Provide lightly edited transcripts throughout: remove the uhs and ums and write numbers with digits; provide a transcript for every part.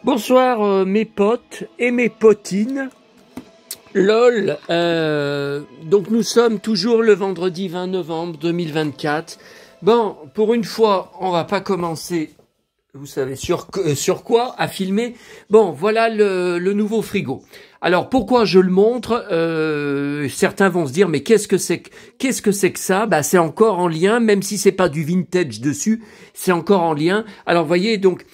Bonsoir mes potes et mes potines. LOL, donc nous sommes toujours le vendredi 20 novembre 2024. Bon, pour une fois, on va pas commencer, vous savez, sur quoi à filmer. Bon, voilà le nouveau frigo. Alors, pourquoi je le montre? Certains vont se dire, mais qu'est-ce que c'est que ça? Bah, c'est encore en lien, même si c'est pas du vintage dessus, c'est encore en lien. Alors, voyez, donc,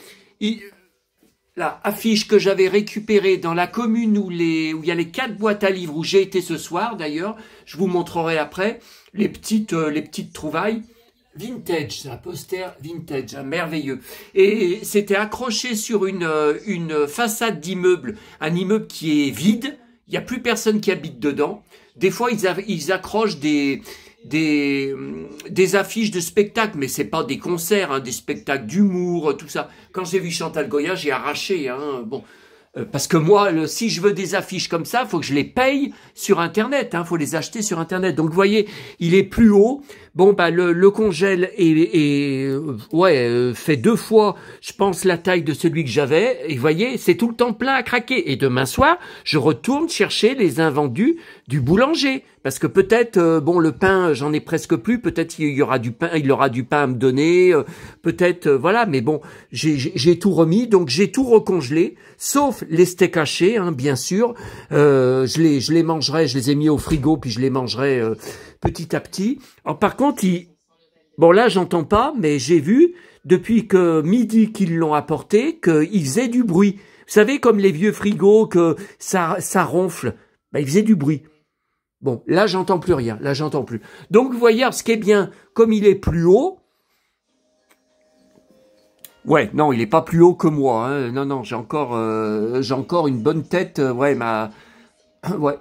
la affiche que j'avais récupérée dans la commune où il y a les 4 boîtes à livres où j'ai été ce soir d'ailleurs, je vous montrerai après les petites trouvailles vintage, c'est un poster vintage, merveilleux. Et c'était accroché sur une façade d'immeuble, un immeuble qui est vide, il n'y a plus personne qui habite dedans. Des fois ils accrochent des affiches de spectacles, mais c'est pas des concerts, hein, des spectacles d'humour, tout ça. Quand j'ai vu Chantal Goya, j'ai arraché, hein, bon, parce que moi, si je veux des affiches comme ça, faut que je les paye sur Internet, hein, faut les acheter sur Internet. Donc, vous voyez, il est plus haut. Bon, bah, le congèle fait 2 fois, je pense, la taille de celui que j'avais. Et vous voyez, c'est tout le temps plein à craquer. Et demain soir, je retourne chercher les invendus du boulanger. Parce que peut-être, bon, le pain, j'en ai presque plus. Peut-être il aura du pain à me donner. Peut-être, voilà. Mais bon, j'ai tout remis. Donc, j'ai tout recongelé. Sauf les steaks hachés, hein, bien sûr. Je les mangerai. Je les ai mis au frigo, puis je les mangerai petit à petit. Alors, par contre, bon, là, j'entends pas, mais j'ai vu, depuis que midi qu'ils l'ont apporté, qu'ils faisaient du bruit. Vous savez, comme les vieux frigos, que ça ronfle. Ben, ils faisaient du bruit. Bon, là, j'entends plus rien. Là, j'entends plus. Donc, vous voyez, ce qui est bien, comme il est plus haut. Ouais, non, il est pas plus haut que moi. Hein. Non, j'ai encore une bonne tête. Ouais,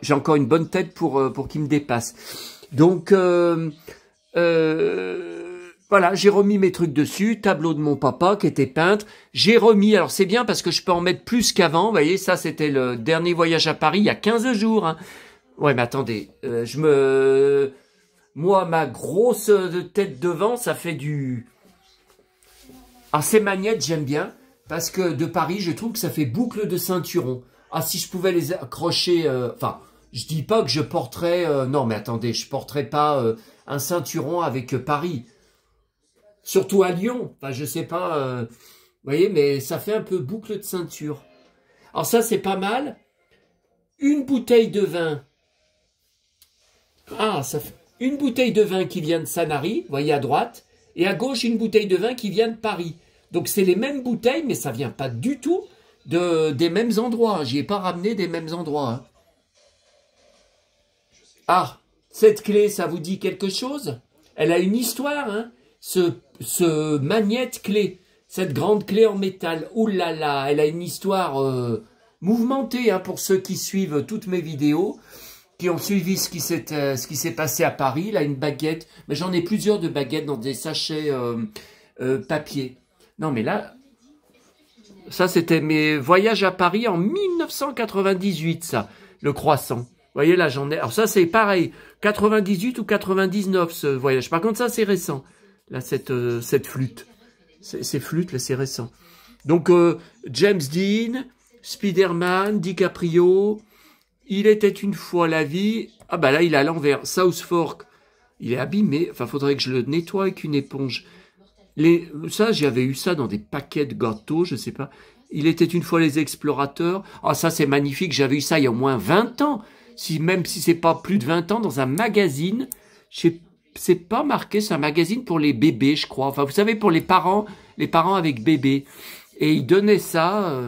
j'ai encore une bonne tête pour qu'il me dépasse. Donc, voilà, j'ai remis mes trucs dessus. Tableau de mon papa qui était peintre. J'ai remis. Alors, c'est bien parce que je peux en mettre plus qu'avant. Vous voyez, ça, c'était le dernier voyage à Paris il y a 15 jours. Hein. Ouais, mais attendez, moi, ma grosse tête devant, ça fait du... Ah, ces magnettes, j'aime bien, parce que de Paris, je trouve que ça fait boucle de ceinturon. Ah, si je pouvais les accrocher... Enfin, je dis pas que je porterais... non, mais attendez, je porterais pas un ceinturon avec Paris. Surtout à Lyon. Enfin, je sais pas... vous voyez, mais ça fait un peu boucle de ceinture. Alors ça, c'est pas mal. Une bouteille de vin... Ah, ça fait une bouteille de vin qui vient de Sanary, vous voyez à droite, et à gauche une bouteille de vin qui vient de Paris. Donc c'est les mêmes bouteilles, mais ça vient pas du tout des mêmes endroits. J'y ai pas ramené des mêmes endroits. Hein. Ah, cette clé, ça vous dit quelque chose? Elle a une histoire, hein, ce magnète clé, cette grande clé en métal. Ouh là là, elle a une histoire mouvementée, hein, pour ceux qui suivent toutes mes vidéos. Qui ont suivi ce qui s'est passé à Paris, là, une baguette, mais j'en ai plusieurs de baguettes dans des sachets papier. Non, mais là, ça, c'était mes voyages à Paris en 1998, ça, le croissant. Vous voyez, là, j'en ai... Alors ça, c'est pareil, 98 ou 99, ce voyage. Par contre, ça, c'est récent, là, cette flûte. Ces flûtes, là, c'est récent. Donc, James Dean, Spider-Man, DiCaprio... Il était une fois la vie... Ah bah là, il est à l'envers. South Fork, il est abîmé. Enfin, faudrait que je le nettoie avec une éponge. Ça, j'avais eu ça dans des paquets de gâteaux, je sais pas. Il était une fois les explorateurs. Ah, ça, c'est magnifique. J'avais eu ça il y a au moins 20 ans. Même si c'est pas plus de 20 ans, dans un magazine. C'est pas marqué, c'est un magazine pour les bébés, je crois. Enfin, vous savez, pour les parents avec bébés. Et il donnait ça...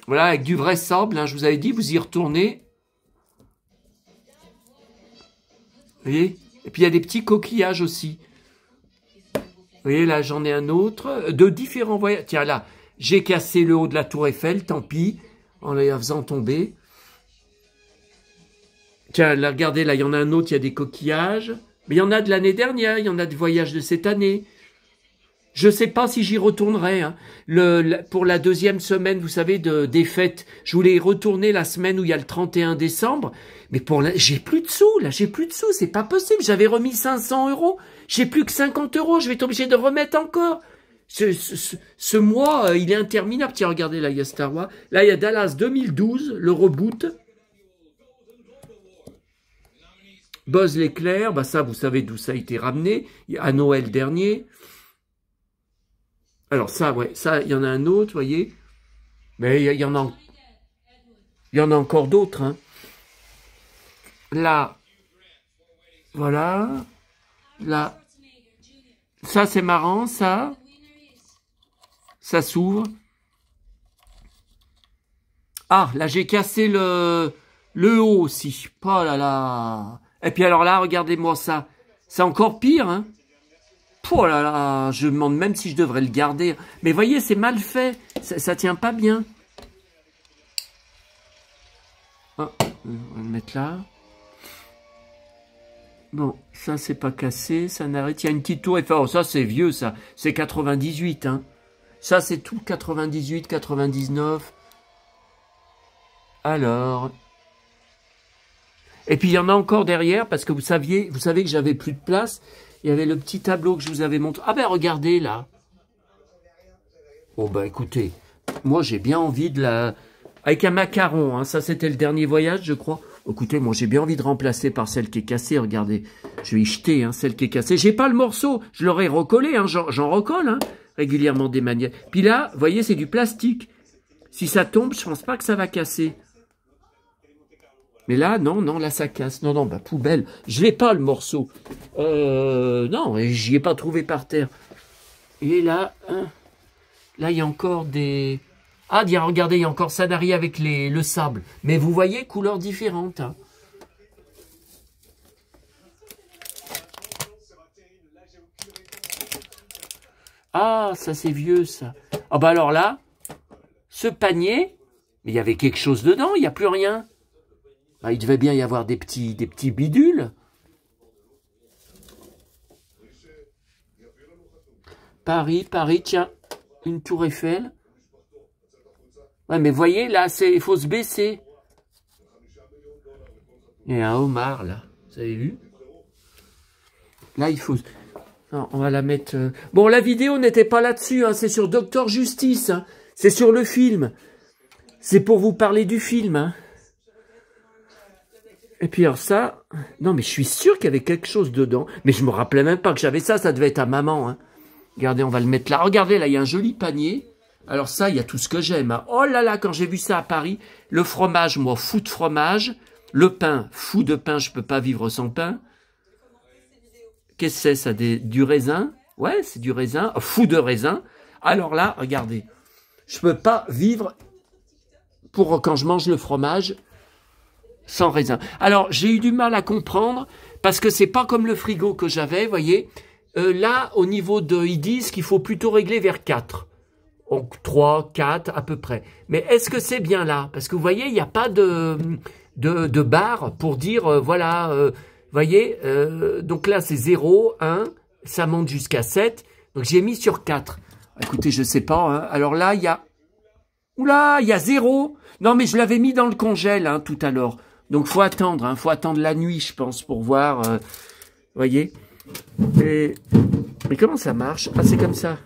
voilà, avec du vrai sable, hein, je vous avais dit, vous y retournez. Vous voyez? Et puis il y a des petits coquillages aussi. Vous voyez, là, j'en ai un autre. De différents voyages. Tiens, là, j'ai cassé le haut de la tour Eiffel, tant pis, en la faisant tomber. Tiens, là, regardez, là, il y en a un autre, il y a des coquillages. Mais il y en a de l'année dernière, il y en a des voyages de cette année. Je ne sais pas si j'y retournerai. Hein. Pour la 2e semaine, vous savez, des fêtes, je voulais y retourner la semaine où il y a le 31 décembre. Mais j'ai plus de sous, là, j'ai plus de sous, c'est pas possible. J'avais remis 500 €, j'ai plus que 50 €, je vais être obligé de remettre encore. Ce mois, il est interminable. Tiens, regardez, là, il y a Star Wars. Là, il y a Dallas 2012, le reboot. Buzz l'éclair, bah ça, vous savez d'où ça a été ramené. À Noël dernier. Alors ça, ouais, ça, il y en a un autre, vous voyez. Mais il y en a encore d'autres, hein. Là, voilà. Là, ça, c'est marrant, ça. Ça s'ouvre. Ah, là, j'ai cassé le haut aussi. Oh là là. Et puis alors là, regardez-moi ça. C'est encore pire, hein. Oh là là, je me demande même si je devrais le garder. Mais voyez, c'est mal fait. Ça tient pas bien. Ah, on va le mettre là. Bon, ça, c'est pas cassé. Ça n'arrête. Il y a une petite tour Eiffel. Oh, ça, c'est vieux, ça. C'est 98, hein. Ça, c'est tout 98, 99. Alors... Et puis, il y en a encore derrière, parce que vous savez que j'avais plus de place. Il y avait le petit tableau que je vous avais montré. Ah ben, regardez, là. Oh, ben, écoutez, moi, j'ai bien envie de la... Avec un macaron, hein. Ça, c'était le dernier voyage, je crois. Écoutez, moi, j'ai bien envie de remplacer par celle qui est cassée. Regardez, je vais y jeter, hein, celle qui est cassée. J'ai pas le morceau. Je l'aurais recollé, hein. J'en recolle, hein, régulièrement des manières. Puis là, vous voyez, c'est du plastique. Si ça tombe, je pense pas que ça va casser. Mais là, non, non, là, ça casse. Non, non, bah, poubelle. Je l'ai pas, le morceau. Non, j'y ai pas trouvé par terre. Et là, hein, là, il y a encore des... Ah, regardez, il y a encore Sanari avec le sable. Mais vous voyez, couleurs différentes. Hein. Ah, ça, c'est vieux, ça. Ah, bah alors là, ce panier, mais il y avait quelque chose dedans, il n'y a plus rien. Ah, il devait bien y avoir des petits bidules. Paris, tiens, une tour Eiffel. Ouais, mais voyez, là, il faut se baisser. Il y a un homard, là. Vous avez vu? Là, il faut... Non, on va la mettre... Bon, la vidéo n'était pas là-dessus, hein, c'est sur Docteur Justice. Hein. C'est sur le film. C'est pour vous parler du film, hein. Et puis alors ça, non mais je suis sûr qu'il y avait quelque chose dedans, mais je me rappelais même pas que j'avais ça, ça devait être à maman. Hein. Regardez, on va le mettre là. Regardez, là, il y a un joli panier. Alors ça, il y a tout ce que j'aime. Hein. Oh là là, quand j'ai vu ça à Paris, le fromage, moi, fou de fromage. Le pain, fou de pain, je peux pas vivre sans pain. Qu'est-ce que c'est ça, du raisin? Ouais, c'est du raisin, fou de raisin. Alors là, regardez, je peux pas vivre quand je mange le fromage sans raisin. Alors, j'ai eu du mal à comprendre, parce que c'est pas comme le frigo que j'avais, vous voyez. Là, au niveau de, ils disent qu'il faut plutôt régler vers 4. Donc, 3, 4, à peu près. Mais est-ce que c'est bien là? Parce que vous voyez, il n'y a pas de barre pour dire, voilà, vous voyez, donc là, c'est 0, 1, ça monte jusqu'à 7. Donc, j'ai mis sur 4. Écoutez, je sais pas, hein. Alors là, il y a... Oula, il y a 0. Non, mais je l'avais mis dans le congèle, hein, tout à l'heure. Donc, faut attendre, hein, faut attendre la nuit, je pense, pour voir, voyez. Mais comment ça marche? Ah, c'est comme ça.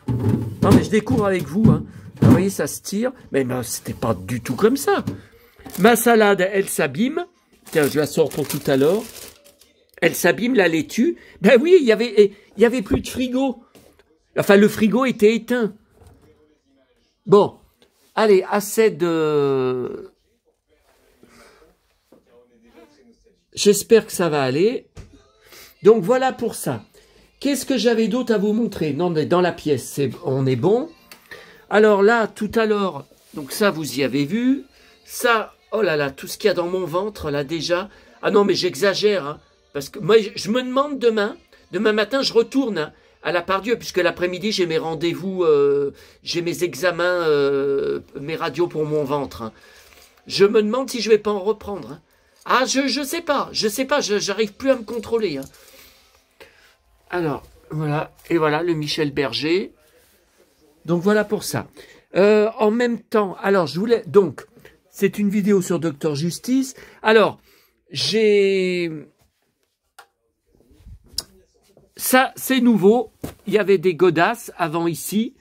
Non, mais je découvre avec vous, hein. Vous voyez, ça se tire. Mais ben, c'était pas du tout comme ça. Ma salade, elle s'abîme. Tiens, je la sors pour tout à l'heure. Elle s'abîme, la laitue. Ben oui, il y avait plus de frigo. Enfin, le frigo était éteint. Bon. Allez, assez de... J'espère que ça va aller. Donc, voilà pour ça. Qu'est-ce que j'avais d'autre à vous montrer? Non, mais dans la pièce, on est bon. Alors là, tout à l'heure, donc ça, vous y avez vu. Ça, oh là là, tout ce qu'il y a dans mon ventre, là, déjà. Ah non, mais j'exagère, hein, parce que moi, je me demande demain matin, je retourne hein, à la Pardieu, puisque l'après-midi, j'ai mes rendez-vous, j'ai mes examens, mes radios pour mon ventre. Hein. Je me demande si je vais pas en reprendre. Hein. Ah, je sais pas, j'arrive plus à me contrôler. Hein. Alors, voilà, et voilà le Michel Berger. Donc, voilà pour ça. En même temps, alors, je voulais... Donc, c'est une vidéo sur Docteur Justice. Alors, j'ai... Ça, c'est nouveau. Il y avait des godasses avant ici.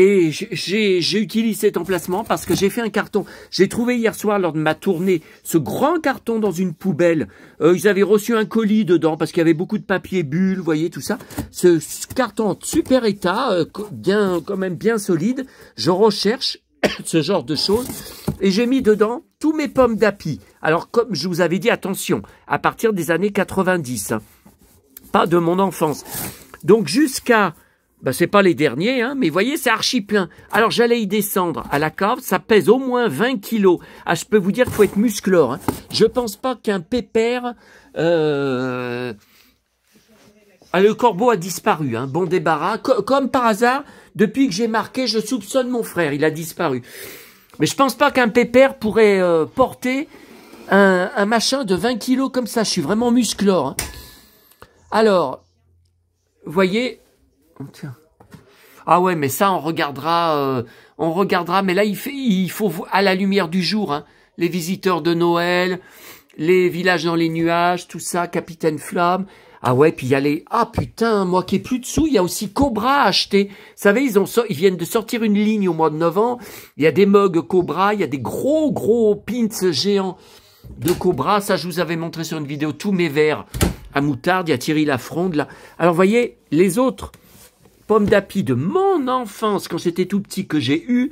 Et j'ai utilisé cet emplacement parce que j'ai fait un carton. J'ai trouvé hier soir, lors de ma tournée, ce grand carton dans une poubelle. Ils avaient reçu un colis dedans parce qu'il y avait beaucoup de papier bulle, vous voyez, tout ça. Ce carton en super état, quand même bien solide. Je recherche ce genre de choses. Et j'ai mis dedans tous mes pommes d'api. Alors, comme je vous avais dit, attention, à partir des années 90, hein, pas de mon enfance. Donc, jusqu'à... Ben, c'est pas les derniers, hein, mais vous voyez, c'est archi plein. Alors, j'allais y descendre à la cave, ça pèse au moins 20 kilos. Ah, je peux vous dire qu'il faut être musclore. Hein. Je pense pas qu'un pépère... Ah, le corbeau a disparu, hein, bon débarras. Comme par hasard, depuis que j'ai marqué, je soupçonne mon frère, il a disparu. Mais je pense pas qu'un pépère pourrait porter un machin de 20 kilos comme ça. Je suis vraiment musclore. Hein. Alors, vous voyez... Tiens. Ah ouais, mais ça, on regardera, mais là, il faut à la lumière du jour, hein, les visiteurs de Noël, les villages dans les nuages, tout ça, Capitaine Flamme. Ah ouais, puis il y a les... Ah putain, moi qui ai plus de sous, il y a aussi Cobra à acheter. Vous savez, ils viennent de sortir une ligne au mois de novembre. Il y a des mugs Cobra, il y a des gros pins géants de Cobra. Ça, je vous avais montré sur une vidéo tous mes verres à moutarde. Il y a Thierry Lafronde, là. Alors, voyez, les autres... pommes d'api de mon enfance, quand j'étais tout petit, que j'ai eu,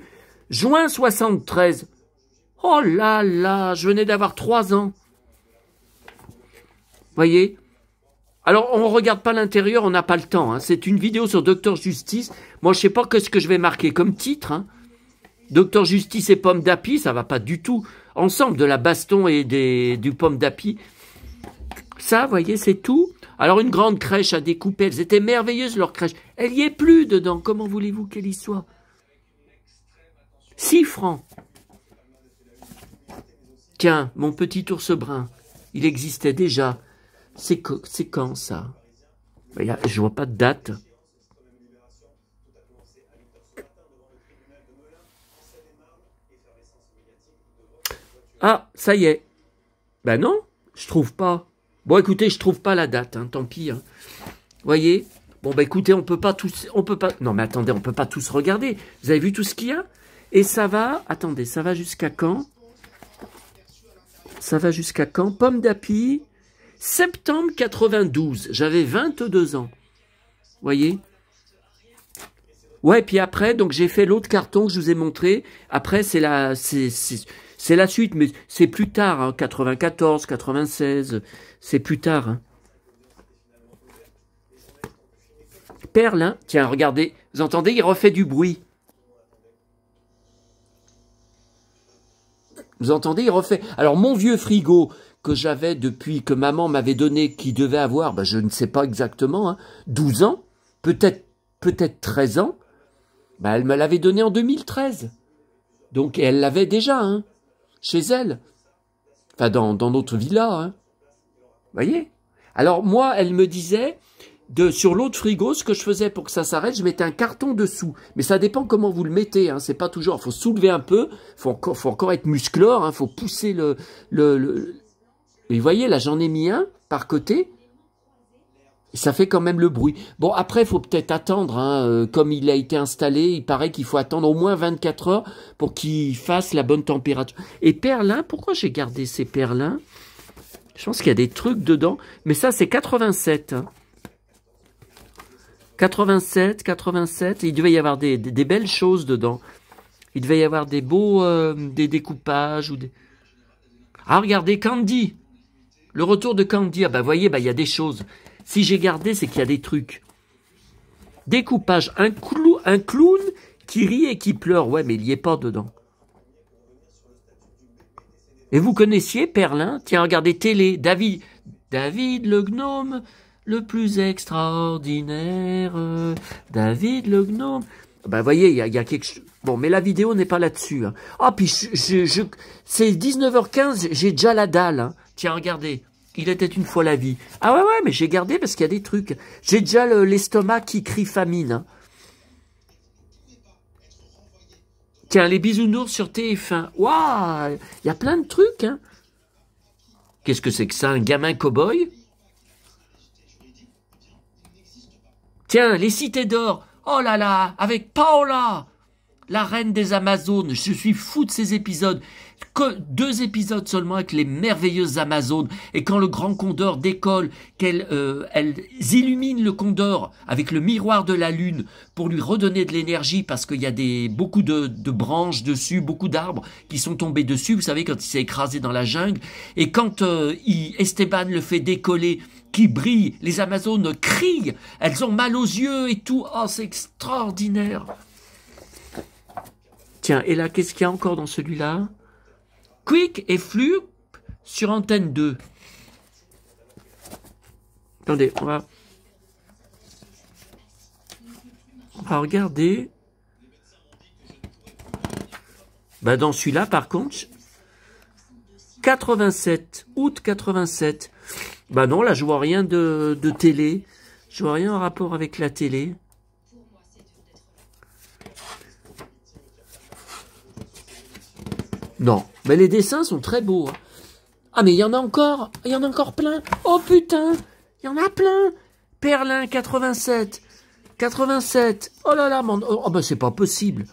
juin 73. Oh là là, je venais d'avoir 3 ans. Voyez? Alors, on ne regarde pas l'intérieur, on n'a pas le temps. Hein. C'est une vidéo sur Docteur Justice. Moi, je ne sais pas ce que je vais marquer comme titre. Hein. Docteur Justice et pommes d'api, ça ne va pas du tout ensemble, de la baston et du pomme d'api. Ça, vous voyez, c'est tout. Alors, une grande crèche à découper. Elles étaient merveilleuses, leurs crèches. Elle n'y est plus dedans. Comment voulez-vous qu'elle y soit? 6 francs. Tiens, mon petit ours brun. Il existait déjà. C'est quand, ça? Je vois pas de date. Ah, ça y est. Ben non, je trouve pas. Bon, écoutez, je trouve pas la date, hein, tant pis. Hein. Voyez? Bon, bah écoutez, on peut pas tous... Non, mais attendez, on peut pas tous regarder. Vous avez vu tout ce qu'il y a? Et ça va... Attendez, ça va jusqu'à quand? Ça va jusqu'à quand? Pomme d'api... Septembre 92, j'avais 22 ans. Voyez? Ouais, puis après, donc j'ai fait l'autre carton que je vous ai montré. Après, c'est la suite, mais c'est plus tard, hein, 94, 96, c'est plus tard. Hein. Perle, hein? Tiens, regardez, vous entendez, il refait du bruit. Vous entendez, il refait... Alors, mon vieux frigo... que j'avais depuis que maman m'avait donné, qui devait avoir, ben je ne sais pas exactement, hein, 12 ans, peut-être 13 ans, ben elle me l'avait donné en 2013. Donc, elle l'avait déjà, hein, chez elle. Enfin, dans notre villa, hein. Voyez? Alors, moi, elle me disait, sur l'autre frigo, ce que je faisais pour que ça s'arrête, je mettais un carton dessous. Mais ça dépend comment vous le mettez, hein. C'est pas toujours, faut soulever un peu, faut encore être musclore, hein, faut pousser Et vous voyez, là, j'en ai mis un par côté. Et ça fait quand même le bruit. Bon, après, il faut peut-être attendre. Hein, comme il a été installé, il paraît qu'il faut attendre au moins 24 heures pour qu'il fasse la bonne température. Et perlin, pourquoi j'ai gardé ces perlins? Je pense qu'il y a des trucs dedans. Mais ça, c'est 87. Hein. 87. Il devait y avoir des belles choses dedans. Il devait y avoir des beaux des découpages. Ah, regardez, Candy. Le retour de Candy, ah bah voyez, bah il y a des choses. Si j'ai gardé, c'est qu'il y a des trucs. Découpage, un clown qui rit et qui pleure. Ouais, mais il n'y est pas dedans. Et vous connaissiez Perlin? Tiens, regardez, télé, David le gnome, le plus extraordinaire. David le gnome. Bah voyez, il y a quelque chose. Bon, mais la vidéo n'est pas là-dessus. Hein. Ah, puis c'est 19h15, j'ai déjà la dalle. Hein. Tiens, regardez. Il était une fois la vie. Ah ouais, mais j'ai gardé parce qu'il y a des trucs. J'ai déjà l'estomac qui crie famine. Hein. Tiens, les bisounours sur TF1. Waouh, il y a plein de trucs. Hein. Qu'est-ce que c'est que ça? Un gamin cow-boy? Tiens, les cités d'or. Oh là là, avec Paola, la reine des Amazones. Je suis fou de ces épisodes. Que 2 épisodes seulement avec les merveilleuses Amazones. Et quand le grand condor décolle, qu'elles illuminent le condor avec le miroir de la lune pour lui redonner de l'énergie parce qu'il y a beaucoup de branches dessus, beaucoup d'arbres qui sont tombés dessus. Vous savez, quand il s'est écrasé dans la jungle. Et quand Esteban le fait décoller, qui brille, les Amazones crient. Elles ont mal aux yeux et tout. Oh, c'est extraordinaire. Tiens, et là, qu'est-ce qu'il y a encore dans celui-là? Quick et Flux sur Antenne 2. Attendez, on va regarder. Bah dans celui-là, par contre, 87, août 87. Bah non, là, je vois rien de télé. Je vois rien en rapport avec la télé. Non, mais les dessins sont très beaux. Hein. Ah, mais il y en a encore plein. Oh putain, il y en a plein. Perlin 87, 87. Oh là là, oh ben c'est pas possible.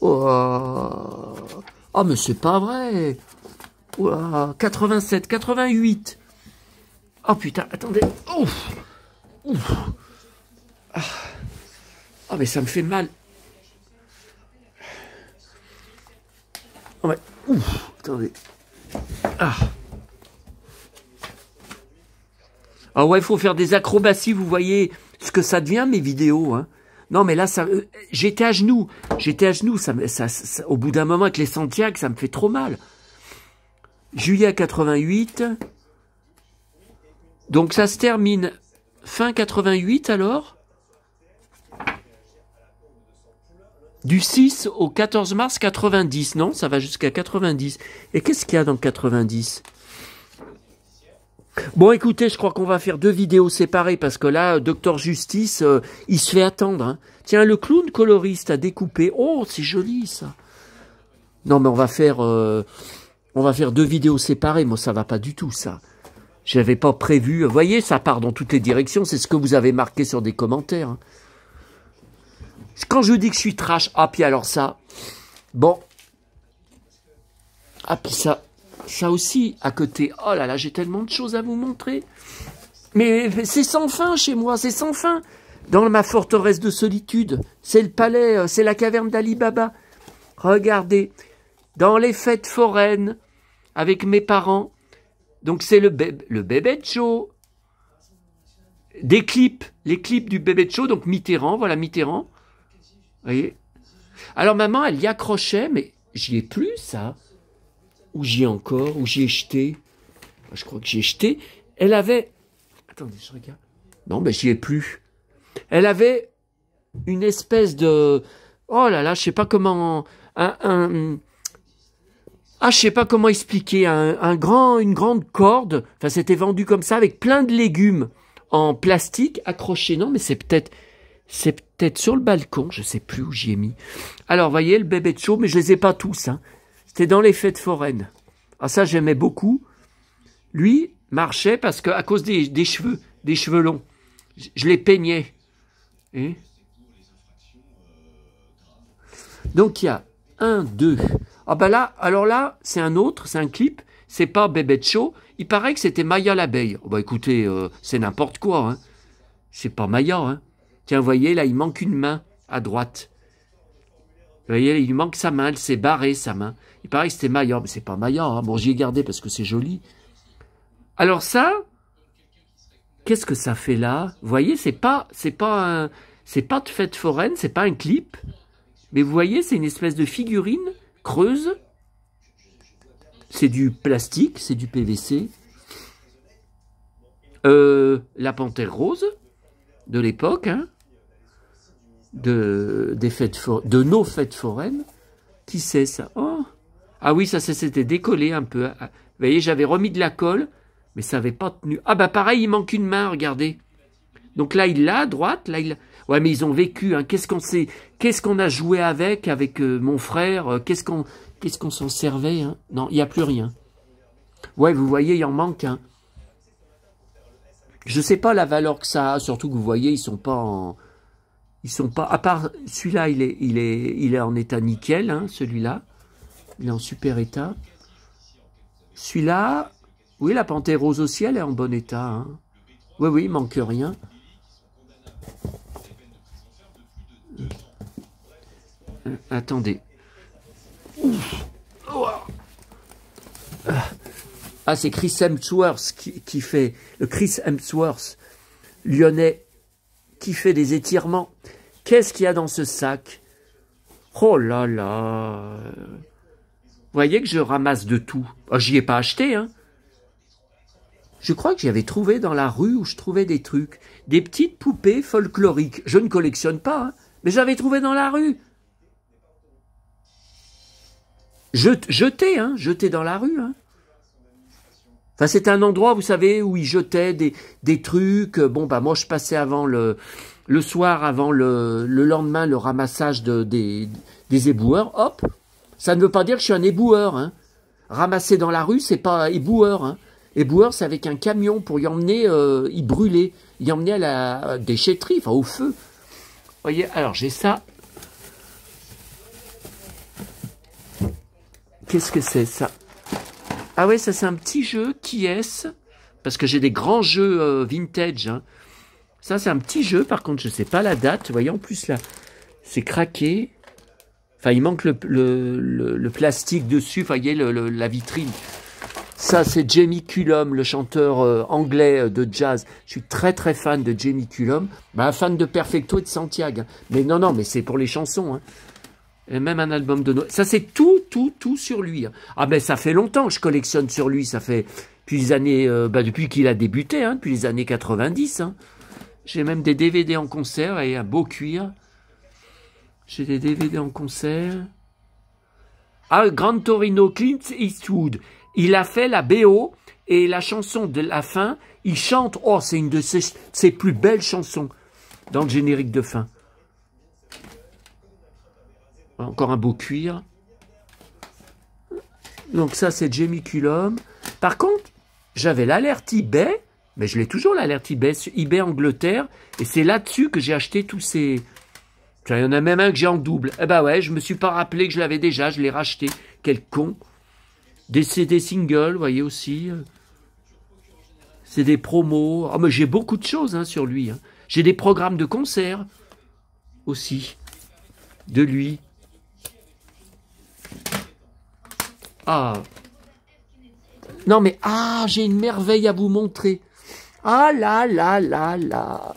Oh, oh mais c'est pas vrai. Oh, 87, 88. Oh putain, attendez. Ouf, ouf. Ah. Oh mais ça me fait mal. Ouais. Ouf, attendez. Ah. Ah ouais, il faut faire des acrobaties, vous voyez ce que ça devient, mes vidéos. Hein. Non, mais là, j'étais à genoux. Au bout d'un moment, avec les Santiago, ça me fait trop mal. Juillet 88. Donc, ça se termine fin 88, alors. Du 6 au 14 mars 90, non? Ça va jusqu'à 90. Et qu'est-ce qu'il y a dans 90? Bon, écoutez, je crois qu'on va faire 2 vidéos séparées, parce que là, Docteur Justice, il se fait attendre. Hein. Tiens, le clown coloriste a découpé. Oh, c'est joli, ça. Non, mais on va faire 2 vidéos séparées. Moi, ça va pas du tout, ça. J'avais pas prévu. Vous voyez, ça part dans toutes les directions. C'est ce que vous avez marqué sur des commentaires. Hein. Quand je dis que je suis trash, ah, puis alors ça, bon, ah, puis ça aussi, à côté, oh là là, j'ai tellement de choses à vous montrer, mais c'est sans fin chez moi, c'est sans fin, dans ma forteresse de solitude, c'est le palais, c'est la caverne d'Ali Baba, regardez, dans les fêtes foraines, avec mes parents, donc c'est le bébé show, des clips, les clips du bébé show, donc Mitterrand, voilà Mitterrand, vous voyez. Alors maman, elle y accrochait, mais j'y ai plus, ça. Ou j'y ai encore, ou j'y ai jeté. Je crois que j'y ai jeté. Elle avait... Attendez, je regarde. Non, ben j'y ai plus. Elle avait une espèce de... Oh là là, je sais pas comment... je sais pas comment expliquer. Une grande corde. Enfin, c'était vendu comme ça, avec plein de légumes en plastique accrochés. Non, mais c'est peut-être sur le balcon, je sais plus où j'y ai mis. Alors, voyez, le bébé de show, mais je les ai pas tous. Hein. C'était dans les fêtes foraines. Ah, ça, j'aimais beaucoup. Lui marchait parce que à cause des cheveux longs. Je les peignais. Et donc, il y a 1, 2. Ah ben là, alors là, c'est un autre, c'est un clip. C'est pas bébé de show. Il paraît que c'était Maya l'abeille. Oh, bah écoutez, c'est n'importe quoi. Hein. C'est pas Maya, hein. Tiens, vous voyez, là, il manque une main à droite. Vous voyez, il lui manque sa main, elle s'est barrée, sa main. Il paraît que c'était Maya, mais c'est pas Maya. Hein. Bon, j'y ai gardé parce que c'est joli. Alors ça, qu'est-ce que ça fait là? Vous voyez, c'est pas de fête foraine, c'est pas un clip. Mais vous voyez, c'est une espèce de figurine creuse. C'est du plastique, c'est du PVC. La panthère rose de l'époque, hein. De nos fêtes foraines. Qui c'est ça? Oh. Ah oui, ça c'était décollé un peu. Vous voyez, j'avais remis de la colle, mais ça n'avait pas tenu. Ah bah pareil, il manque une main, regardez. Donc là, il l'a à droite, là il l'a. Ouais, mais ils ont vécu, hein. Qu'est-ce qu'on a joué avec mon frère, qu'est-ce qu'on s'en servait, hein. Non, il n'y a plus rien. Ouais, vous voyez, il en manque un. Je sais pas la valeur que ça a, surtout que vous voyez, ils sont pas, à part celui-là, il est en état nickel, hein, celui-là. Il est en super état. Celui-là, oui, la panthère rose aussi, elle est en bon état, hein. Oui, oui, il manque rien. Attendez. Ouf. Ah, c'est Chris Hemsworth qui fait... Le Chris Hemsworth, lyonnais, qui fait des étirements. Qu'est-ce qu'il y a dans ce sac? Oh là là. Vous voyez que je ramasse de tout. Oh, j'y ai pas acheté, hein. Je crois que j'avais trouvé dans la rue où je trouvais des trucs. Des petites poupées folkloriques. Je ne collectionne pas, hein, mais j'avais trouvé dans la rue. Jeté dans la rue, hein. Enfin, c'est un endroit, vous savez, où ils jetaient des trucs. Bon, bah moi, je passais avant le soir, avant le lendemain, le ramassage des éboueurs. Hop, ça ne veut pas dire que je suis un éboueur, hein. Ramasser dans la rue, c'est pas éboueur, hein. Éboueur, c'est avec un camion pour y emmener, y brûler, y emmener à la déchetterie, enfin au feu. Vous voyez, alors j'ai ça. Qu'est-ce que c'est ça? Ah ouais, ça c'est un petit jeu, qui est-ce? Parce que j'ai des grands jeux vintage, hein. Ça c'est un petit jeu, par contre je sais pas la date. Vous voyez, en plus là, c'est craqué. Enfin, il manque le plastique dessus, vous voyez, la vitrine. Ça c'est Jamie Cullum, le chanteur anglais de jazz. Je suis très très fan de Jamie Cullum. Bah, fan de Perfecto et de Santiago. Mais non, mais c'est pour les chansons, hein. Et même un album de Noël. Ça, c'est tout sur lui. Ah ben, ça fait longtemps que je collectionne sur lui. Ça fait depuis les années, depuis qu'il a débuté, hein, depuis les années 90. Hein. J'ai même des DVD en concert et un beau cuir. J'ai des DVD en concert. Ah, Gran Torino, Clint Eastwood. Il a fait la BO et la chanson de la fin, il chante. Oh, c'est une de ses plus belles chansons dans le générique de fin. Encore un beau cuir. Donc ça, c'est Jamie Cullum. Par contre, j'avais l'alerte eBay, mais je l'ai toujours l'alerte eBay, eBay Angleterre, et c'est là-dessus que j'ai acheté tous ces... Il y en a même un que j'ai en double. Eh ben ouais, je me suis pas rappelé que je l'avais déjà, je l'ai racheté. Quel con. Des CD singles, vous voyez aussi. C'est des promos. Oh, mais j'ai beaucoup de choses, hein, sur lui. Hein. J'ai des programmes de concert aussi de lui. Ah. Non mais, j'ai une merveille à vous montrer. Ah là là là là.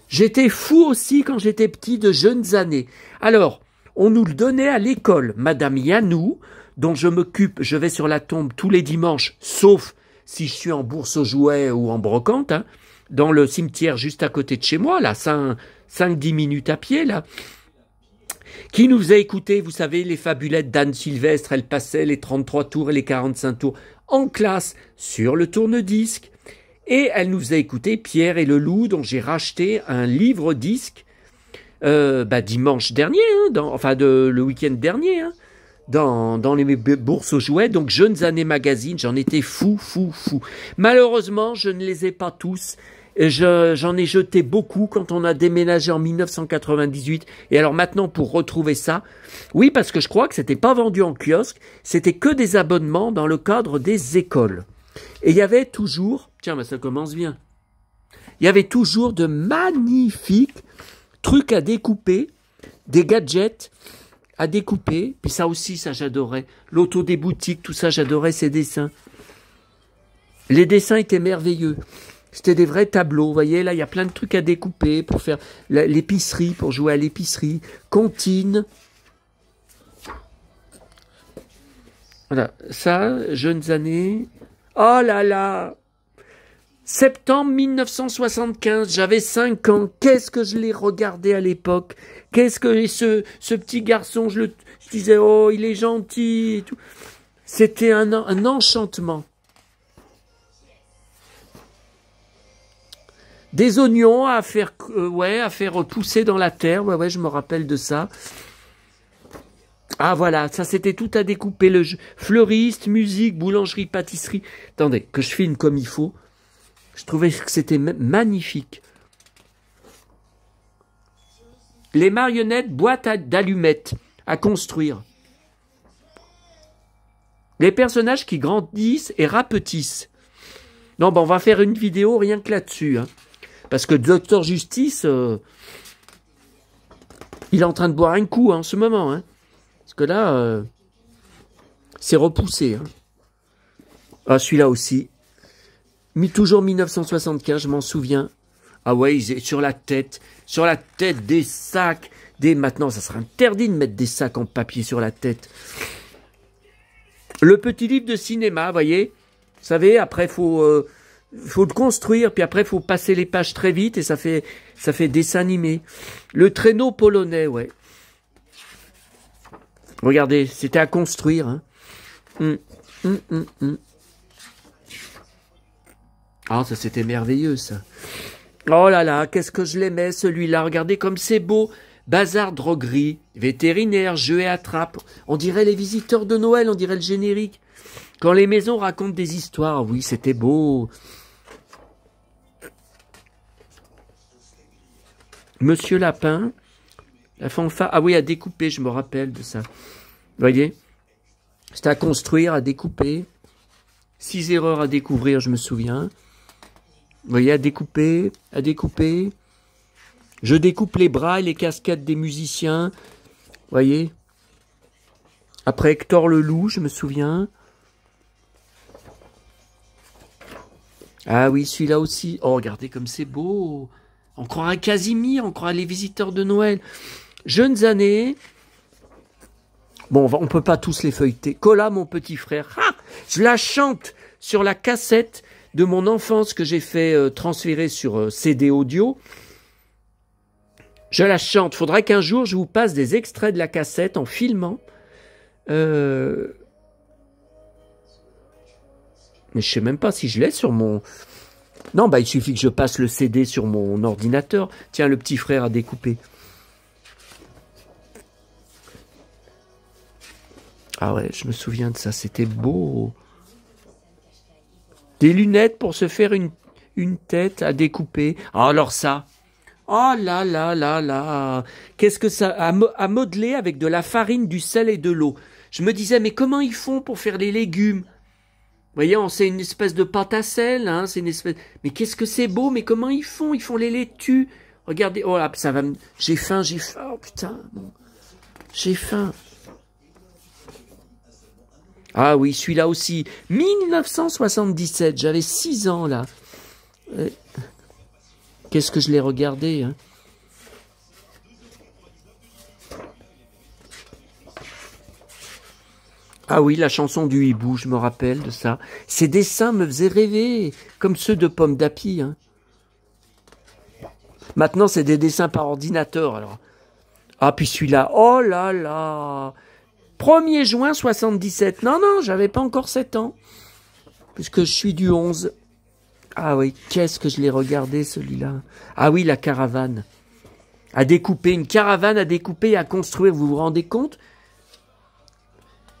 J'étais fou aussi quand j'étais petit, de jeunes années. Alors, on nous le donnait à l'école. Madame Yanou, dont je m'occupe, je vais sur la tombe tous les dimanches, sauf si je suis en bourse aux jouets ou en brocante, hein, dans le cimetière juste à côté de chez moi, là, 5-10 minutes à pied, là. Qui nous a écouté, vous savez, les fabulettes d'Anne Sylvestre, elle passait les 33 tours et les 45 tours en classe sur le tourne-disque. Et elle nous a écouté, Pierre et le Loup, dont j'ai racheté un livre-disque dimanche dernier, hein, le week-end dernier, hein, dans les bourses aux jouets, donc Jeunes Années Magazine, j'en étais fou. Malheureusement, je ne les ai pas tous. J'en ai jeté beaucoup quand on a déménagé en 1998. Et alors maintenant, pour retrouver ça, oui, parce que je crois que c'était pas vendu en kiosque, c'était que des abonnements dans le cadre des écoles. Et il y avait toujours, tiens, ça commence bien, il y avait toujours de magnifiques trucs à découper, des gadgets à découper, puis ça aussi, ça j'adorais. L'auto des boutiques, tout ça, j'adorais ces dessins. Les dessins étaient merveilleux. C'était des vrais tableaux, vous voyez, là, il y a plein de trucs à découper pour faire l'épicerie, pour jouer à l'épicerie. Comptine. Voilà, ça, Jeunes Années. Oh là là! Septembre 1975, j'avais 5 ans. Qu'est-ce que je l'ai regardé à l'époque? Qu'est-ce que ce petit garçon, je disais, oh, il est gentil et tout. C'était un enchantement. Des oignons à faire pousser dans la terre. Ouais, je me rappelle de ça. Ah voilà, ça c'était tout à découper. Le fleuriste, musique, boulangerie, pâtisserie. Attendez, que je filme comme il faut. Je trouvais que c'était magnifique. Les marionnettes, boîte d'allumettes à construire. Les personnages qui grandissent et rapetissent. Non, on va faire une vidéo rien que là-dessus. Hein. Parce que Docteur Justice, il est en train de boire un coup en ce moment. Hein. Parce que là, c'est repoussé. Hein. Ah, celui-là aussi. Toujours 1975, je m'en souviens. Ah ouais, sur la tête des sacs. Maintenant, ça sera interdit de mettre des sacs en papier sur la tête. Le petit livre de cinéma, voyez. Vous savez, après, faut le construire, puis après, faut passer les pages très vite, et ça fait dessin animé. Le traîneau polonais, ouais. Regardez, c'était à construire. Hein. Ah, ça, c'était merveilleux, ça. Oh là là, qu'est-ce que je l'aimais, celui-là. Regardez comme c'est beau. Bazar, droguerie, vétérinaire, jeux et attrape. On dirait les visiteurs de Noël, on dirait le générique. Quand les maisons racontent des histoires, oui, c'était beau. Monsieur Lapin, la fanfare. Ah oui, à découper, je me rappelle de ça. Vous voyez? C'était à construire, à découper. 6 erreurs à découvrir, je me souviens. Vous voyez, à découper, à découper. Je découpe les bras et les casquettes des musiciens. Vous voyez? Après Hector le loup, je me souviens. Ah oui, celui-là aussi. Oh, regardez comme c'est beau. On croirait Casimir, on croirait les visiteurs de Noël. Jeunes années. Bon, on peut pas tous les feuilleter. Cola, mon petit frère. Ah, je la chante sur la cassette de mon enfance que j'ai fait transférer sur CD audio. Je la chante. Faudrait qu'un jour, je vous passe des extraits de la cassette en filmant. Mais je sais même pas si je l'ai sur mon... Non, il suffit que je passe le CD sur mon ordinateur. Tiens, le petit frère a découpé. Ah ouais, je me souviens de ça. C'était beau. Des lunettes pour se faire une tête à découper. Ah, alors ça... Oh là là là là, qu'est-ce que ça à modeler avec de la farine, du sel et de l'eau. Je me disais, mais comment ils font pour faire les légumes? Vous voyez, c'est une espèce de pâte à sel, hein, c'est une espèce... Mais qu'est-ce que c'est beau, mais comment ils font? Ils font les laitues. Regardez, oh là, ça va me... J'ai faim, oh putain, bon. J'ai faim. Ah oui, celui-là aussi. 1977, j'avais 6 ans, là. Qu'est-ce que je l'ai regardé, hein. Ah oui, la chanson du hibou, je me rappelle de ça. Ces dessins me faisaient rêver, comme ceux de Pomme d'Api. Hein. Maintenant, c'est des dessins par ordinateur, alors. Ah, puis celui-là, oh là là 1er juin 77. Non, j'avais pas encore 7 ans, puisque je suis du 11. Ah oui, qu'est-ce que je l'ai regardé, celui-là. Ah oui, la caravane. À découper, une caravane à découper et à construire, vous vous rendez compte?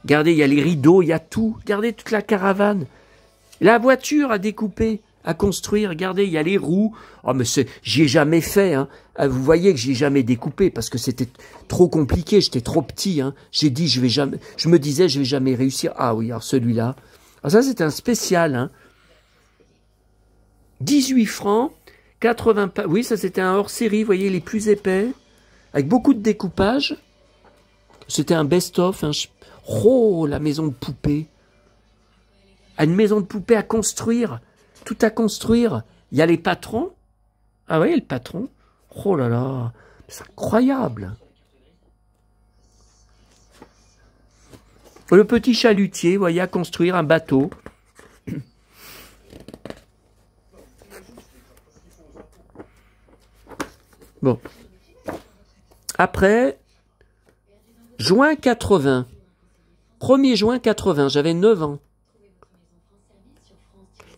Regardez, il y a les rideaux, il y a tout. Regardez toute la caravane. La voiture à découper, à construire. Regardez, il y a les roues. Oh, mais j'y ai jamais fait. Hein. Vous voyez que j'y ai jamais découpé parce que c'était trop compliqué. J'étais trop petit. Hein. J'ai dit, je me disais, je vais jamais réussir. Ah oui, alors celui-là. Ah, ça, c'est un spécial. Hein. 18 francs, 80... Oui, ça, c'était un hors-série. Vous voyez, les plus épais. Avec beaucoup de découpage. C'était un best-of. Hein. Oh, la maison de poupée. Une maison de poupée à construire. Tout à construire. Il y a les patrons. Ah oui, le patron. Oh là là. C'est incroyable. Le petit chalutier, vous voyez, à construire un bateau. Bon. Après, juin 80. 1er juin 80, j'avais 9 ans.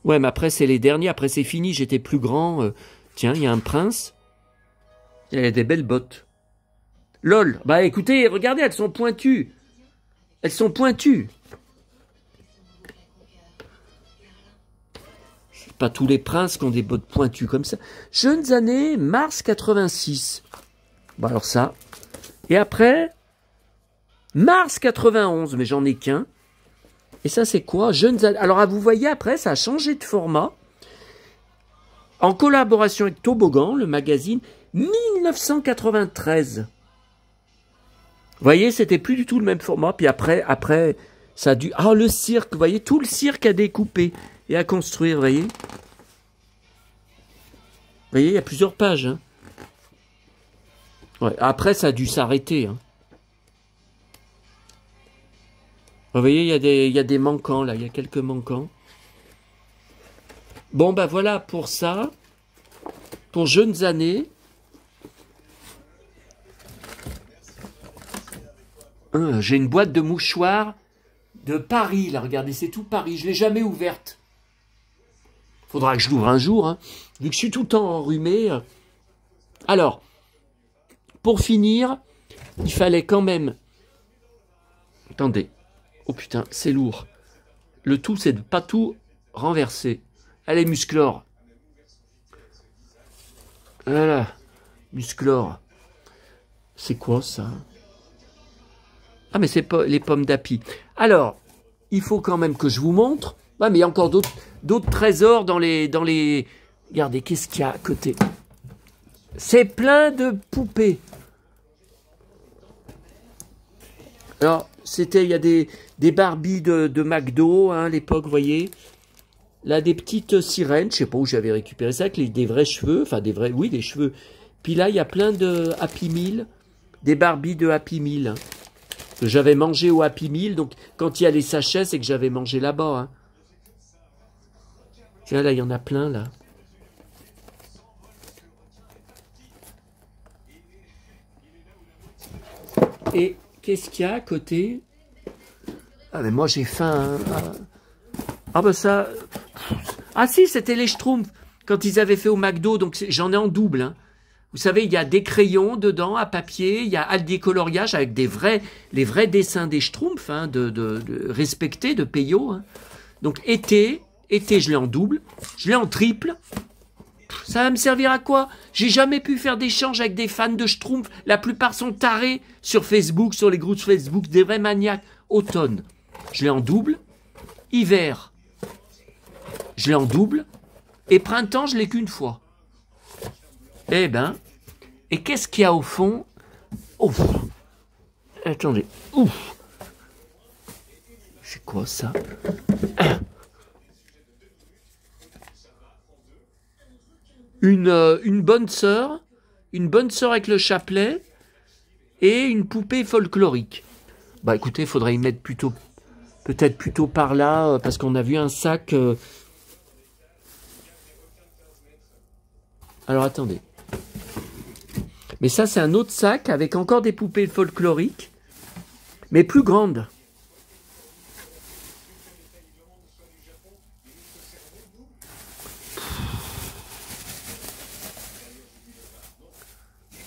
Ouais, mais après, c'est les derniers. Après, c'est fini. J'étais plus grand. Tiens, il y a un prince. Il a des belles bottes. LOL. Bah, écoutez, regardez, elles sont pointues. Elles sont pointues. pas tous les princes qui ont des bottes pointues comme ça. Jeunes années, mars 86. Bon, alors ça. Et après, mars 91, mais j'en ai qu'un. Et ça, c'est quoi? Jeunes années. Alors, vous voyez, après, ça a changé de format. En collaboration avec Toboggan, le magazine, 1993. Vous voyez, c'était plus du tout le même format. Puis après, ça a dû... Ah, le cirque, vous voyez, tout le cirque à découper et à construire, vous voyez. Vous voyez, il y a plusieurs pages. Hein. Ouais, après, ça a dû s'arrêter. Hein. Vous voyez, il y a des manquants, là. Il y a quelques manquants. Bon, ben voilà pour ça. Pour jeunes années. J'ai une boîte de mouchoirs de Paris, là. Regardez, c'est tout Paris. Je ne l'ai jamais ouverte. Faudra que je l'ouvre un jour, hein, vu que je suis tout le temps enrhumé. Alors, pour finir, il fallait quand même... Attendez. Oh putain, c'est lourd. Le tout, c'est de pas tout renverser. Allez, Musclor. Voilà. Musclor. C'est quoi, ça? Ah, mais c'est pas les pommes d'api. Alors, il faut quand même que je vous montre. Ah, mais il y a encore d'autres trésors dans les... Regardez, qu'est-ce qu'il y a à côté? C'est plein de poupées. Alors, il y a des Barbies de McDo, hein, à l'époque, vous voyez. Là, des petites sirènes, je sais pas où j'avais récupéré ça, avec des vrais cheveux, enfin des vrais, oui, des cheveux. Puis là, il y a plein de Happy Meal, des Barbies de Happy Meal. Hein, que j'avais mangé au Happy Meal, donc quand il y a les sachets, c'est que j'avais mangé là-bas. Hein. Tiens, là, il y en a plein, là. Et qu'est-ce qu'il y a à côté? Ah, mais moi, j'ai faim. Hein. Ah, ben ça... Ah si, c'était les Schtroumpfs, quand ils avaient fait au McDo, donc j'en ai en double. Hein. Vous savez, il y a des crayons dedans, à papier, il y a des coloriages avec les vrais dessins des Schtroumpfs, hein, respectés, de Peyo. Hein. Donc été, je l'ai en double, je l'ai en triple. Ça va me servir à quoi? J'ai jamais pu faire d'échange avec des fans de Schtroumpfs. La plupart sont tarés sur Facebook, sur les groupes Facebook, des vrais maniaques. Automne, je l'ai en double. Hiver, je l'ai en double. Et printemps, je l'ai qu'une fois. Eh ben, et qu'est-ce qu'il y a au fond? Ouf. Attendez. Ouf. C'est quoi ça? Une bonne sœur avec le chapelet et une poupée folklorique. Bah écoutez, il faudrait y mettre peut-être plutôt par là, parce qu'on a vu un sac... Alors attendez. Mais ça, c'est un autre sac avec encore des poupées folkloriques, mais plus grandes.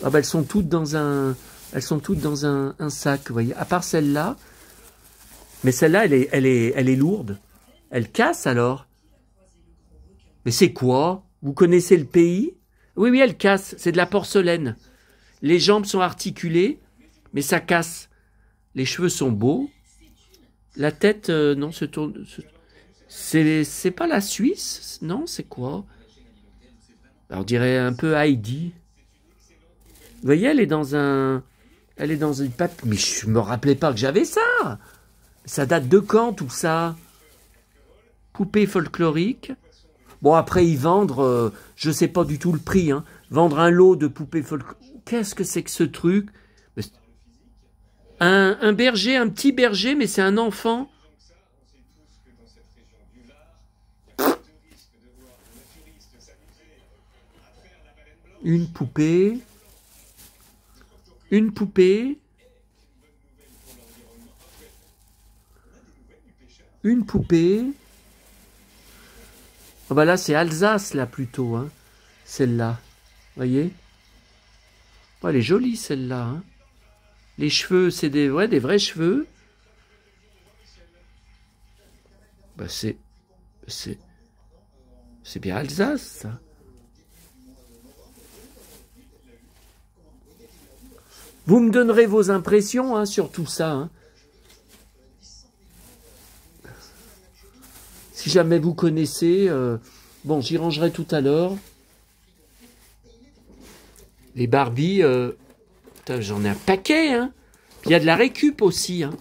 Ah bah elles sont toutes dans un sac, vous voyez. À part celle-là, mais celle-là, elle est lourde. Elle casse alors. Mais c'est quoi? Vous connaissez le pays? Oui, elle casse. C'est de la porcelaine. Les jambes sont articulées, mais ça casse. Les cheveux sont beaux. La tête, non, se tourne. C'est pas la Suisse? Non, c'est quoi? Alors, on dirait un peu Heidi. Vous voyez, elle est dans une pape. Mais je me rappelais pas que j'avais ça. Ça date de quand, tout ça? Poupée folklorique. Bon, après, ils vendent, je sais pas du tout le prix, hein. Vendre un lot de poupées folkloriques. Qu'est-ce que c'est que ce truc? Un berger, un petit berger, mais c'est un enfant. Une poupée. Une poupée. Une poupée. Oh bah là, c'est Alsace, là, plutôt, hein. Celle-là. Vous voyez? Oh, elle est jolie, celle-là, hein. Les cheveux, c'est des vrais cheveux. Bah, c'est... C'est bien Alsace, ça. Vous me donnerez vos impressions hein, sur tout ça. Hein. Si jamais vous connaissez, bon, j'y rangerai tout à l'heure. Les Barbie, j'en ai un paquet. Hein. Puis il y a de la récup aussi. Hein.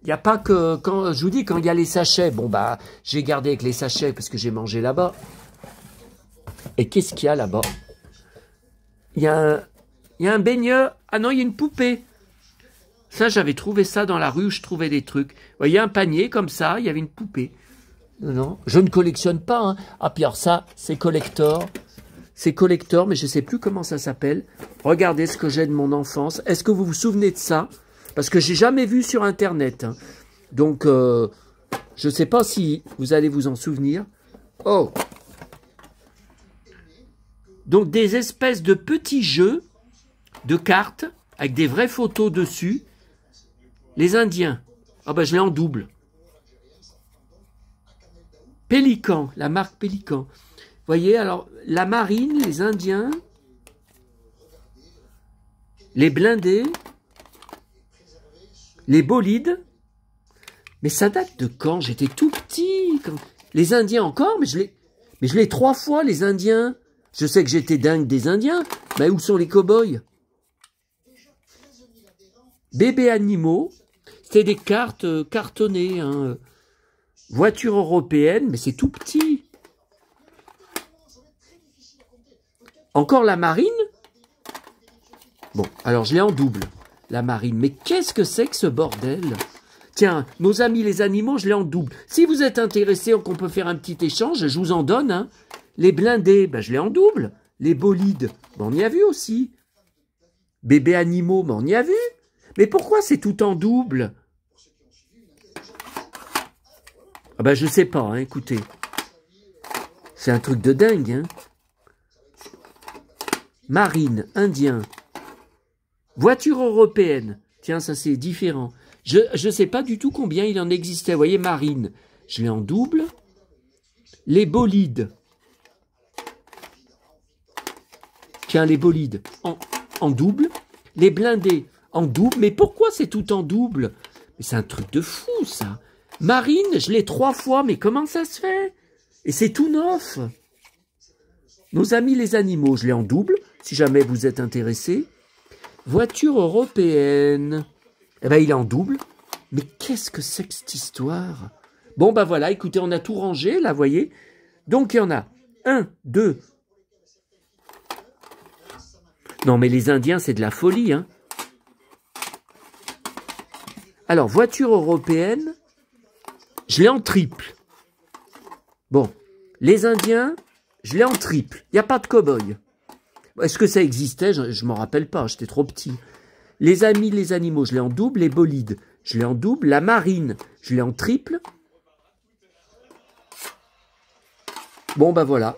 Il n'y a pas que, quand je vous dis, quand il y a les sachets, bon bah, j'ai gardé avec les sachets parce que j'ai mangé là-bas. Et qu'est-ce qu'il y a là-bas? Il y a un baigneur. Ah non, il y a une poupée. Ça, j'avais trouvé ça dans la rue où je trouvais des trucs. Vous voyez, un panier comme ça, il y avait une poupée. Non, non, je ne collectionne pas. Hein. Ah, puis alors ça, c'est collector. C'est collector, mais je ne sais plus comment ça s'appelle. Regardez ce que j'ai de mon enfance. Est-ce que vous vous souvenez de ça? Parce que j'ai jamais vu sur Internet. Hein. Donc, je ne sais pas si vous allez vous en souvenir. Oh! Donc, des espèces de petits jeux de cartes avec des vraies photos dessus. Les Indiens. Ah ben, je l'ai en double. Pélican, la marque Pélican. Vous voyez, alors, la marine, les Indiens, les blindés, les bolides. Mais ça date de quand? J'étais tout petit. Quand... Les Indiens encore, mais je l'ai 3 fois, les Indiens. Je sais que j'étais dingue des Indiens, mais où sont les cow-boys? Bébés animaux, c'était des cartes cartonnées, hein. Voiture européenne, mais c'est tout petit. Encore la marine? Bon, alors je l'ai en double, la marine. Mais qu'est-ce que c'est que ce bordel? Tiens, nos amis les animaux, je l'ai en double. Si vous êtes intéressés qu'on peut faire un petit échange, je vous en donne. Hein. Les blindés, ben, je l'ai en double. Les bolides, ben, on y a vu aussi. Bébés animaux, ben, on y a vu. Mais pourquoi c'est tout en double? Ah ben, je sais pas, hein, écoutez. C'est un truc de dingue, hein. Marine, indien. Voiture européenne. Tiens, ça c'est différent. Je ne sais pas du tout combien il en existait. Vous voyez, marine, je l'ai en double. Les bolides. Tiens, les bolides en double. Les blindés en double. Mais pourquoi c'est tout en double? Mais c'est un truc de fou, ça. Marine, je l'ai 3 fois. Mais comment ça se fait? Et c'est tout neuf. Nos amis les animaux, je l'ai en double. Si jamais vous êtes intéressés. Voiture européenne. Eh bien, il est en double. Mais qu'est-ce que c'est que cette histoire? Bon, ben voilà, écoutez, on a tout rangé, là, vous voyez. Donc, il y en a 1, 2. Non, mais les Indiens, c'est de la folie, hein. Alors, voiture européenne, je l'ai en triple. Bon, les Indiens, je l'ai en triple. Il n'y a pas de cow-boy. Est-ce que ça existait? Je ne m'en rappelle pas, j'étais trop petit. Les amis, les animaux, je l'ai en double. Les bolides, je l'ai en double. La marine, je l'ai en triple. Bon, ben voilà.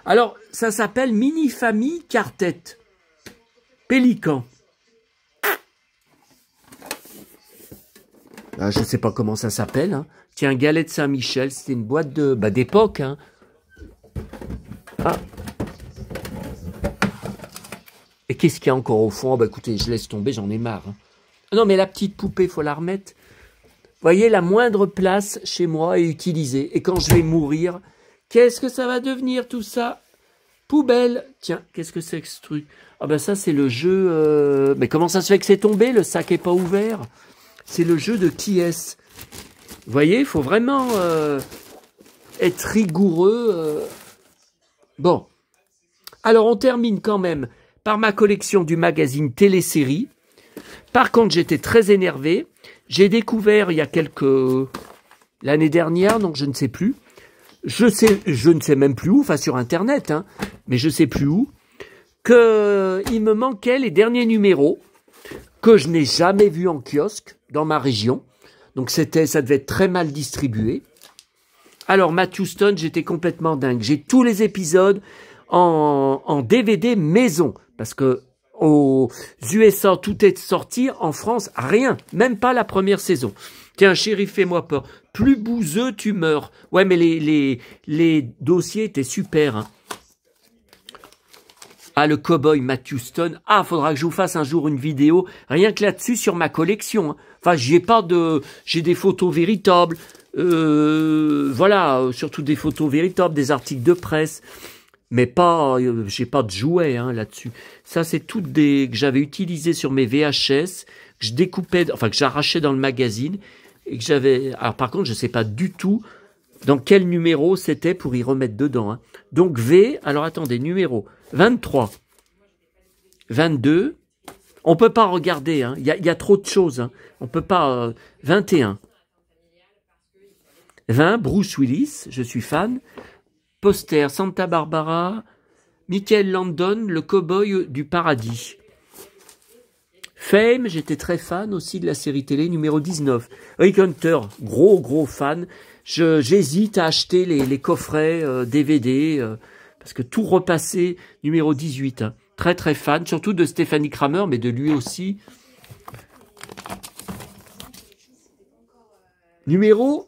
Alors, ça s'appelle Mini-Famille Quartet. Pélican. Ah, je ne sais pas comment ça s'appelle. Hein. Tiens, Galette Saint-Michel, c'était une boîte de d'époque. Hein. Ah. Et qu'est-ce qu'il y a encore au fond? Oh, bah, écoutez, je laisse tomber, j'en ai marre. Hein. Non, mais la petite poupée, il faut la remettre. Vous voyez, la moindre place chez moi est utilisée. Et quand je vais mourir, qu'est-ce que ça va devenir tout ça? Poubelle. Tiens, qu'est-ce que c'est que ce truc? Ah ben ça, c'est le jeu... Mais comment ça se fait que c'est tombé? Le sac n'est pas ouvert. C'est le jeu de qui est-ce? Vous voyez, il faut vraiment être rigoureux. Bon. Alors, on termine quand même par ma collection du magazine Télésérie. Par contre, j'étais très énervé. J'ai découvert il y a l'année dernière, donc je ne sais plus. Je ne sais même plus où, enfin sur Internet, hein, mais je ne sais plus où, qu'il me manquait les derniers numéros que je n'ai jamais vus en kiosque dans ma région. Donc ça devait être très mal distribué. Alors Matthew Stone, j'étais complètement dingue. J'ai tous les épisodes en DVD maison, parce que aux USA, tout est sorti. En France, rien. Même pas la première saison. Tiens, chérie, fais-moi peur. Plus bouseux, tu meurs. Ouais, mais les dossiers étaient super. Hein. Ah, le cowboy Matthew Stone. Ah, faudra que je vous fasse un jour une vidéo, rien que là-dessus, sur ma collection. Hein. Enfin, j'ai des photos véritables. Voilà, surtout des photos véritables, des articles de presse. Mais pas, j'ai pas de jouets hein, là-dessus. Ça, c'est toutes des que j'avais utilisées sur mes VHS, que je découpais, enfin que j'arrachais dans le magazine. Et que j'avais. Alors par contre, je sais pas du tout dans quel numéro c'était pour y remettre dedans. Hein. Donc V, alors attendez, numéro 23, 22. On peut pas regarder, hein. Il y a trop de choses. Hein. On peut pas. 21. 20, Bruce Willis, je suis fan. Poster, Santa Barbara, Michael Landon, le cowboy du paradis. Fame, j'étais très fan aussi de la série télé, numéro 19. Rick Hunter, gros fan. J'hésite à acheter les coffrets DVD, parce que tout repassé, numéro 18. Hein. Très fan, surtout de Stéphanie Kramer, mais de lui aussi. Numéro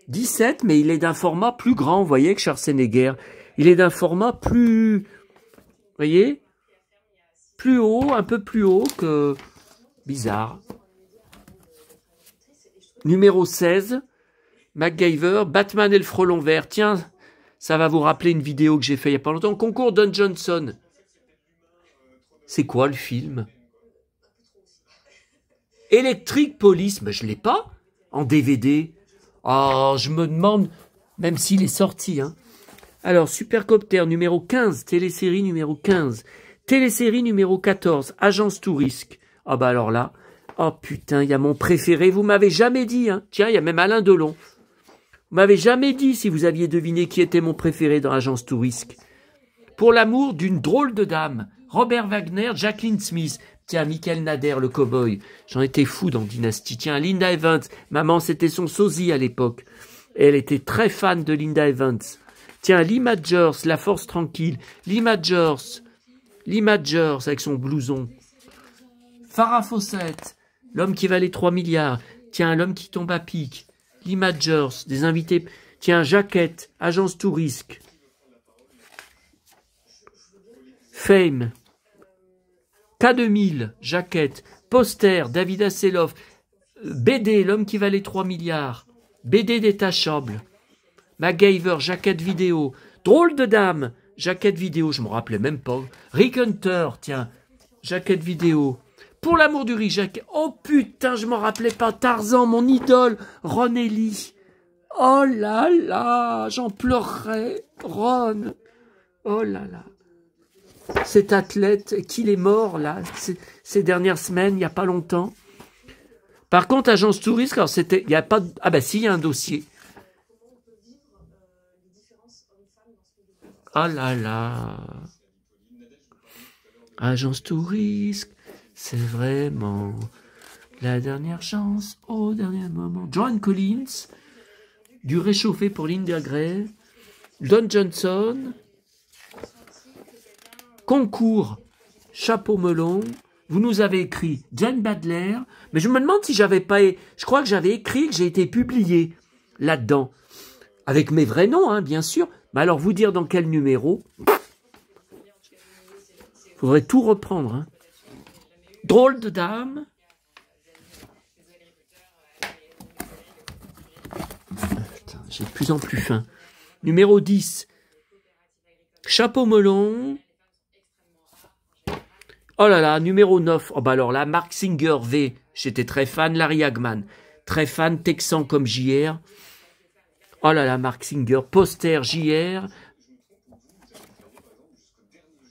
17, mais il est d'un format plus grand, vous voyez, que Schwarzenegger. Il est d'un format plus, vous voyez, plus haut, un peu plus haut que... Bizarre. Numéro 16, MacGyver, Batman et le frelon vert. Tiens, ça va vous rappeler une vidéo que j'ai fait il n'y a pas longtemps. Concours Don Johnson. C'est quoi le film? Electric Police, mais je ne l'ai pas en DVD. Oh, je me demande, même s'il est sorti. Hein. Alors, Supercopter numéro 15, télésérie numéro 15, télésérie numéro 14, Agence Tourisque. Ah bah alors là, oh putain, il y a mon préféré, vous m'avez jamais dit. Hein. Tiens, il y a même Alain Delon. Vous m'avez jamais dit si vous aviez deviné qui était mon préféré dans Agence Tourisque. Pour l'amour d'une drôle de dame, Robert Wagner, Jacqueline Smith. Tiens, Michael Nader, le cow-boy. J'en étais fou dans Dynasty. Tiens, Linda Evans. Maman, c'était son sosie à l'époque. Elle était très fan de Linda Evans. Tiens, Lee Majors, La Force Tranquille. Lee Majors avec son blouson. Farrah Fawcett, L'homme qui valait 3 milliards. Tiens, L'homme qui tombe à pic. Lee Majors, des invités. Tiens, Jaquette, Agence Tourisque. Fame. K2000, Jaquette, Poster, David Hasselhoff, BD, L'homme qui valait 3 milliards, BD détachable, MacGyver, Jaquette vidéo, Drôle de dame, Jaquette vidéo, je me rappelais même pas, Rick Hunter, tiens, Jaquette vidéo, Pour l'amour du riz, Jaquette, oh putain, je m'en rappelais pas, Tarzan, mon idole, Ron Ellie, oh là là, j'en pleurerais, Ron, oh là là. Cet athlète, qu'il est mort, là, ces dernières semaines, il n'y a pas longtemps. Par contre, Agence Touriste, alors c'était, il n'y a pas de... Ah ben si, il y a un dossier. Ah là là. Agence Touriste, c'est vraiment la dernière chance au dernier moment. John Collins, du réchauffé pour Linda Gray, Don Johnson... Concours, chapeau melon, vous nous avez écrit Jane Badler, mais je me demande si j'avais pas... Je crois que j'avais écrit que j'ai été publié là-dedans. Avec mes vrais noms, hein, bien sûr. Mais alors, vous dire dans quel numéro? Faudrait tout reprendre. Hein. Drôle de dame. Putain, j'ai de plus en plus faim. Numéro 10. Chapeau melon. Oh là là, numéro 9. Oh bah alors là, Mark Singer V. J'étais très fan. Larry Hagman. Très fan. Texan comme JR. Oh là là, Mark Singer. Poster JR.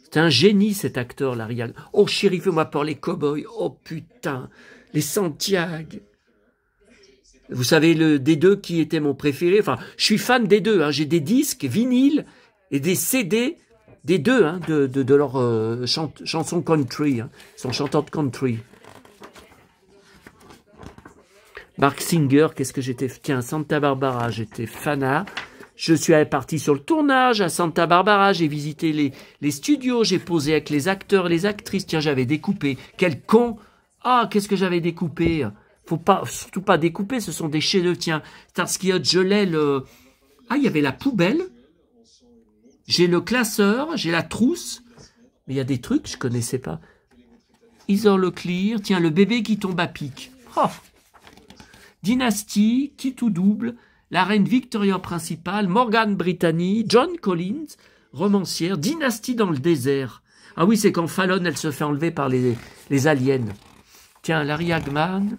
C'est un génie cet acteur, Larry Hagman. Oh chérie, fais-moi peur les cowboys. Oh putain. Les Santiago. Vous savez des deux qui était mon préféré. Enfin, je suis fan des deux. Hein. J'ai des disques, vinyles et des CD des deux, hein, de leur chanson country. Hein. Ils sont chanteurs de country. Mark Singer, qu'est-ce que j'étais... Tiens, Santa Barbara, j'étais fanat. Je suis parti sur le tournage à Santa Barbara. J'ai visité les studios. J'ai posé avec les acteurs, les actrices. Tiens, j'avais découpé. Quel con. Ah, qu'est-ce que j'avais découpé. Faut pas, surtout pas découper, ce sont des chefs-d'œuvre. Tiens, Starsky Hutch, je l'ai le... Ah, il y avait la poubelle. J'ai le classeur, j'ai la trousse. Mais il y a des trucs que je connaissais pas. Isor le Clear, tiens, le bébé qui tombe à pic. Oh. Dynasty, qui tout double, la reine Victoria principale, Morgan Brittany, John Collins, romancière, Dynastie dans le désert. Ah oui, c'est quand Fallon, elle se fait enlever par les aliens. Tiens, Larry Hagman.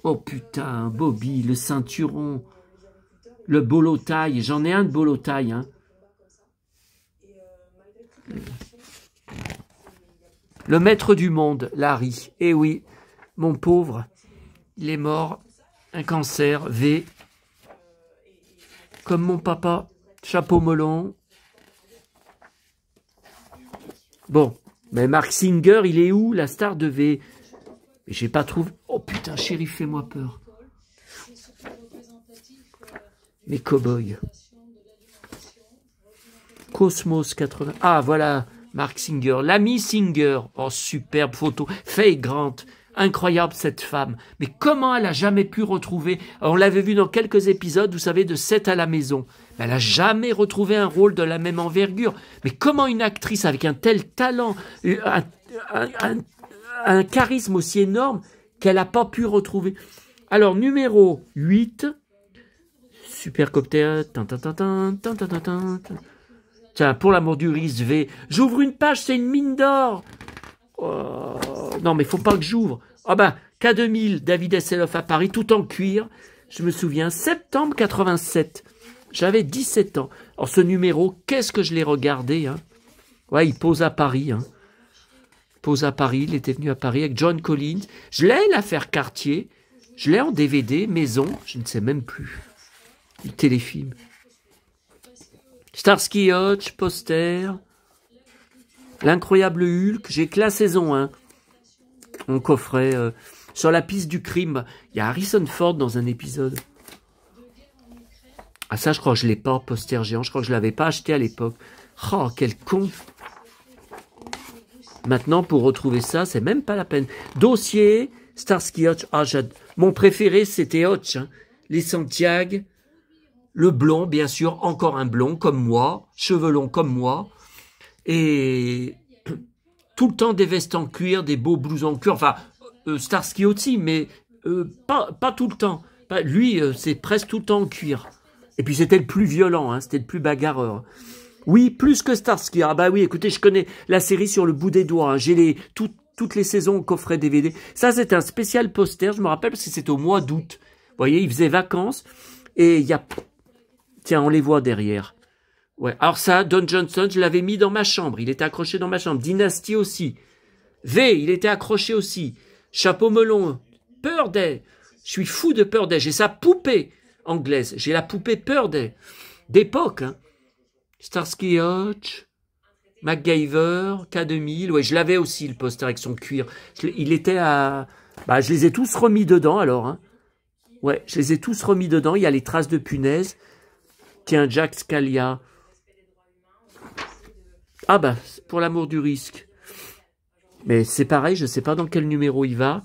Oh putain, Bobby, le ceinturon. Le bolo taille. J'en ai un de bolo taille. Hein. Le maître du monde, Larry. Eh oui, mon pauvre. Il est mort. Un cancer, V. Comme mon papa. Chapeau melon. Bon, mais Mark Singer, il est où, la star de V? J'ai pas trouvé... Oh putain, chérie, fais-moi peur. Mes cow-boys. Cosmos 80. Ah, voilà, Mark Singer. L'ami Singer. Oh, superbe photo. Faye Grant. Incroyable, cette femme. Mais comment elle a jamais pu retrouver... On l'avait vu dans quelques épisodes, vous savez, de 7 à la maison. Mais elle a jamais retrouvé un rôle de la même envergure. Mais comment une actrice avec un tel talent, un charisme aussi énorme, qu'elle n'a pas pu retrouver. Alors, numéro 8... Supercopter. Tiens, pour l'amour du riz, V. J'ouvre une page, c'est une mine d'or. Oh, non, mais faut pas que j'ouvre. Ah ben, K2000, David Hasselhoff à Paris, tout en cuir. Je me souviens, septembre 87. J'avais 17 ans. Alors, ce numéro, qu'est-ce que je l'ai regardé, hein. Ouais, il pose à Paris, hein. Pose à Paris, il était venu à Paris avec John Collins. Je l'ai, l'affaire Cartier. Je l'ai en DVD, maison, je ne sais même plus. Le téléfilm. Starsky Hutch, poster. L'incroyable Hulk. J'ai que la saison 1. On coffret. Sur la piste du crime. Il y a Harrison Ford dans un épisode. Ah ça, je crois que je ne l'ai pas, poster géant. Je crois que je ne l'avais pas acheté à l'époque. Oh, quel con. Maintenant, pour retrouver ça, c'est même pas la peine. Dossier, Starsky Hutch. Ah, mon préféré, c'était Hutch. Hein. Les Santiago. Le blond, bien sûr, encore un blond, comme moi, cheveux longs comme moi, et tout le temps des vestes en cuir, des beaux blousons en cuir, enfin, Starsky aussi, mais pas tout le temps. Lui, c'est presque tout le temps en cuir. Et puis c'était le plus violent, hein, c'était le plus bagarreur. Oui, plus que Starsky. Ah bah oui, écoutez, je connais la série sur le bout des doigts, hein. J'ai toutes les saisons au coffret DVD. Ça, c'est un spécial poster, je me rappelle, parce que c'était au mois d'août. Vous voyez, il faisait vacances, et il y a... Tiens, on les voit derrière. Ouais. Alors ça, Don Johnson, je l'avais mis dans ma chambre. Il était accroché dans ma chambre. Dynasty aussi. V, il était accroché aussi. Chapeau melon. Purday. Je suis fou de Purday. J'ai sa poupée anglaise. J'ai la poupée Purday. D'époque. Hein. Starsky Hutch. MacGyver. K2000. Ouais, je l'avais aussi, le poster avec son cuir. Il était à... Bah, je les ai tous remis dedans, alors. Hein. Ouais, je les ai tous remis dedans. Il y a les traces de punaise. Tiens, Jack Scalia. Ah bah, pour l'amour du risque. Mais c'est pareil, je ne sais pas dans quel numéro il va.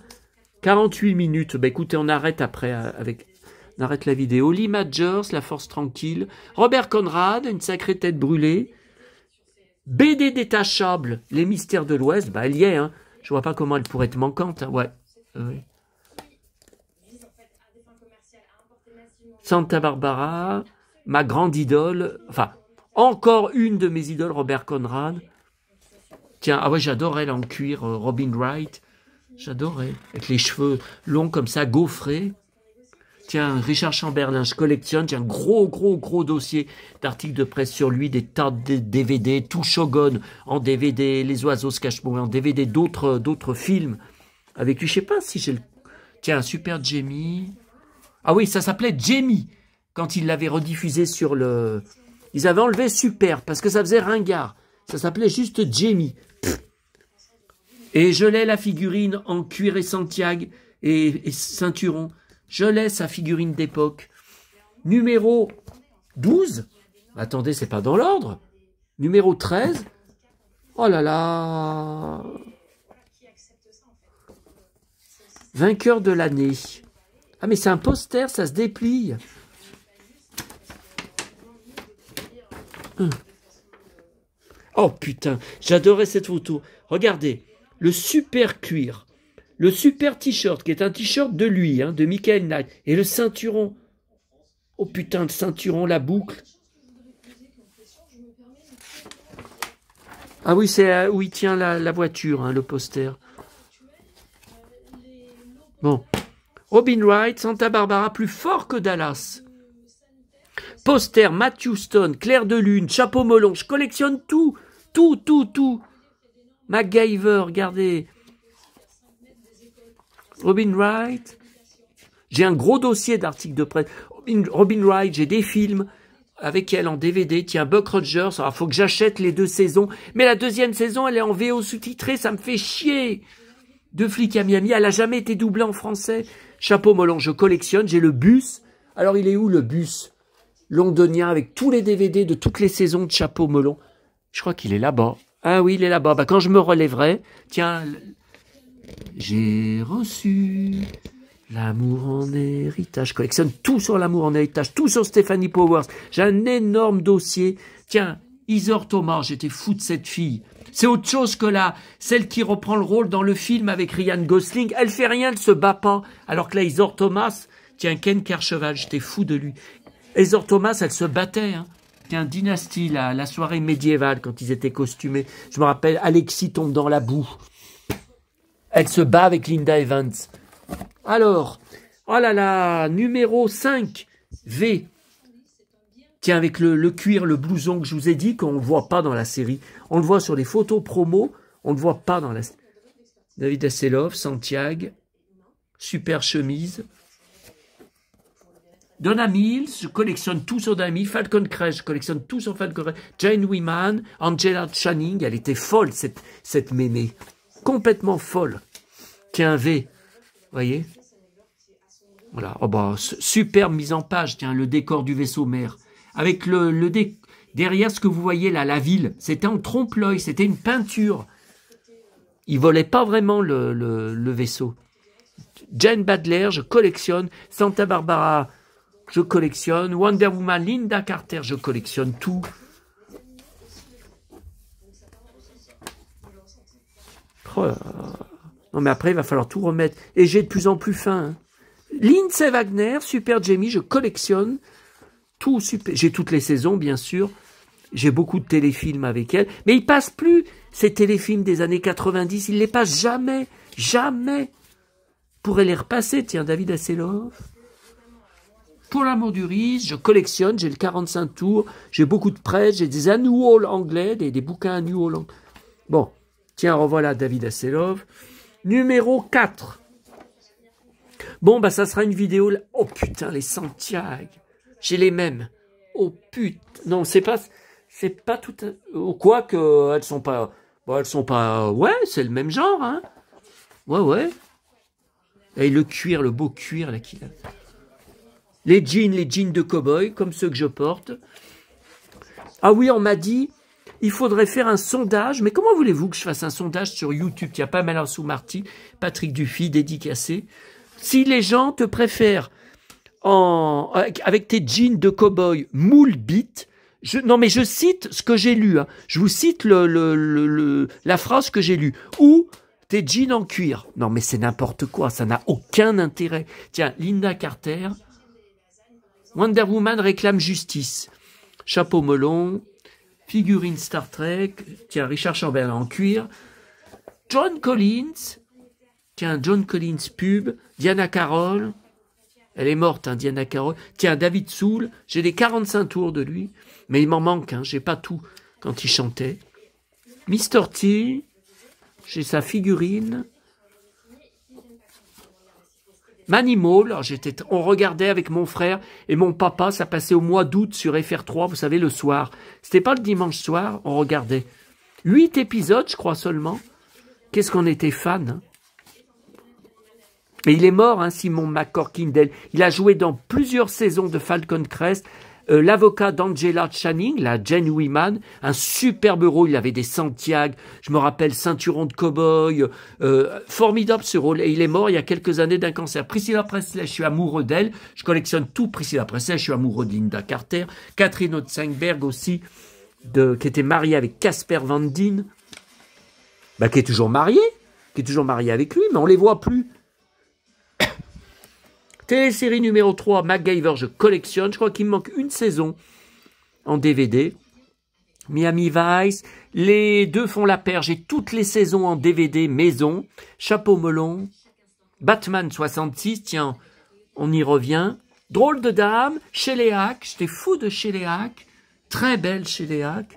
48 minutes. Bah écoutez, on arrête après on arrête la vidéo. Lee Majors, La Force Tranquille. Robert Conrad, Une sacrée tête brûlée. BD détachable, Les Mystères de l'Ouest. Bah elle y est, hein. Je vois pas comment elle pourrait être manquante. Hein. Ouais. Santa Barbara. Ma grande idole, enfin, encore une de mes idoles, Robert Conrad. Tiens, ah ouais, j'adorais en cuir, Robin Wright. J'adorais, avec les cheveux longs comme ça, gaufrés. Tiens, Richard Chamberlain, je collectionne. J'ai un gros dossier d'articles de presse sur lui, des tas de DVD, tout Shogun en DVD, Les oiseaux se cachent en DVD, d'autres films avec lui. Je sais pas si j'ai le... Tiens, Super Jamie. Ah oui, ça s'appelait Jamie. Quand ils l'avaient rediffusé sur le... Ils avaient enlevé Super, parce que ça faisait ringard. Ça s'appelait juste Jamie. Et je l'ai, la figurine en cuir et Santiago et ceinturon. Je l'ai, sa figurine d'époque. Numéro 12. Attendez, c'est pas dans l'ordre. Numéro 13. Oh là là. Vainqueur de l'année. Ah, mais c'est un poster, ça se déplie. Oh putain, j'adorais cette photo. Regardez, le super cuir, le super t-shirt, qui est un t-shirt de lui, hein, de Michael Knight, et le ceinturon. Oh putain, de ceinturon, la boucle. Ah oui, c'est où il tient la voiture, hein, le poster. Bon. Robin Wright, Santa Barbara, plus fort que Dallas. Poster, Matthew Stone, Claire de Lune, Chapeau melon, je collectionne tout. Tout. MacGyver, regardez. Robin Wright. J'ai un gros dossier d'articles de presse. Robin Wright, j'ai des films avec elle en DVD. Tiens, Buck Rogers, il faut que j'achète les 2 saisons. Mais la 2e saison, elle est en VO sous-titrée, ça me fait chier. 2 flics à Miami, elle n'a jamais été doublée en français. Chapeau melon, je collectionne, j'ai le bus. Alors, il est où le bus londonien avec tous les DVD de toutes les saisons de Chapeau melon? Je crois qu'il est là-bas. Ah oui, il est là-bas. Bah, quand je me relèverai, tiens, j'ai reçu l'amour en héritage. Je collectionne tout sur l'amour en héritage, tout sur Stephanie Powers. J'ai un énorme dossier. Tiens, Heather Thomas, j'étais fou de cette fille. C'est autre chose que celle qui reprend le rôle dans le film avec Ryan Gosling. Elle fait rien, elle se bat pas. Alors que là, Heather Thomas, tiens, Ken Kercheval, j'étais fou de lui. Heather Thomas, elle se battait, hein. Tiens, Dynasty, la soirée médiévale, quand ils étaient costumés. Je me rappelle, Alexis tombe dans la boue. Elle se bat avec Linda Evans. Alors, oh là là, numéro 5, V. Tiens, avec le cuir, le blouson que je vous ai dit, qu'on ne voit pas dans la série. On le voit sur les photos promo, on ne le voit pas dans la série. David Hasselhoff, Santiago, super chemise. Donna Mills, je collectionne tout sur Donna Mills. Falcon Crest, je collectionne tout sur Falcon Crest. Jane Wyman, Angela Channing, elle était folle, cette mémé. Complètement folle. Tiens, V, voyez. Voilà, oh bah, superbe mise en page, tiens, le décor du vaisseau mère. Avec derrière ce que vous voyez là, la ville, c'était en trompe-l'œil, c'était une peinture. Il volait pas vraiment le vaisseau. Jane Badler, je collectionne. Santa Barbara, je collectionne. Wonder Woman, Linda Carter, je collectionne tout. Oh, non mais après, il va falloir tout remettre. Et j'ai de plus en plus faim. Hein. Lindsay Wagner, Super Jamie, je collectionne. Tout super. J'ai toutes les saisons, bien sûr. J'ai beaucoup de téléfilms avec elle. Mais ils passent plus, ces téléfilms des années 90. Ils les passent jamais. Jamais. Pourrait les repasser, tiens, David Hasselhoff. Pour l'amour du riz, je collectionne. J'ai le 45 tours. J'ai beaucoup de presse. J'ai des annuals anglais, des bouquins annuals anglais. Bon. Tiens, revoilà David Hasselhoff. Numéro 4. Bon, bah, ça sera une vidéo. Oh putain, les Santiago. J'ai les mêmes. Oh putain. Non, c'est pas tout. Quoi que elles sont pas. Bon, elles sont pas. Ouais, c'est le même genre, hein. Ouais. Et le cuir, le beau cuir là qu'il a. Les jeans de cow-boy, comme ceux que je porte. Ah oui, on m'a dit, il faudrait faire un sondage. Mais comment voulez-vous que je fasse un sondage sur YouTube? Il y a pas Malin Sous-Marty, Patrick Dufy, dédicacé. Si les gens te préfèrent avec tes jeans de cow-boy moule bite, non mais je cite ce que j'ai lu, hein. Je vous cite la phrase que j'ai lue. Ou tes jeans en cuir. Non mais c'est n'importe quoi, ça n'a aucun intérêt. Tiens, Linda Carter, Wonder Woman réclame justice. Chapeau melon, figurine Star Trek, tiens, Richard Chamberlain en cuir. John Collins, tiens, John Collins pub, Diana Carroll. Elle est morte, hein, Diana Carroll. Tiens, David Soul, j'ai les 45 tours de lui, mais il m'en manque, hein, j'ai pas tout quand il chantait. Mr. T, j'ai sa figurine. Manimal, alors on regardait avec mon frère et mon papa, ça passait au mois d'août sur FR3, vous savez, le soir. C'était pas le dimanche soir, on regardait. 8 épisodes, je crois seulement. Qu'est-ce qu'on était fan, hein. Et il est mort, hein, Simon McCorkindale. Il a joué dans plusieurs saisons de Falcon Crest L'avocat d'Angela Channing, la Jane Wyman, un superbe rôle, il avait des Santiago, je me rappelle, ceinturon de cow-boy, formidable ce rôle, et il est mort il y a quelques années d'un cancer. Priscilla Presley, je suis amoureux d'elle, je collectionne tout Priscilla Presley, je suis amoureux de Linda Carter, Catherine Oetzenberg aussi, qui était mariée avec Casper Van Dien, bah, qui est toujours mariée avec lui, mais on les voit plus. Télésérie numéro 3, MacGyver, je collectionne. Je crois qu'il me manque une saison en DVD. Miami Vice, les deux font la paire. J'ai toutes les saisons en DVD maison. Chapeau melon. Batman 66, tiens, on y revient. Drôle de dame, Chéléac, j'étais fou de Chéléac. Très belle Chéléac.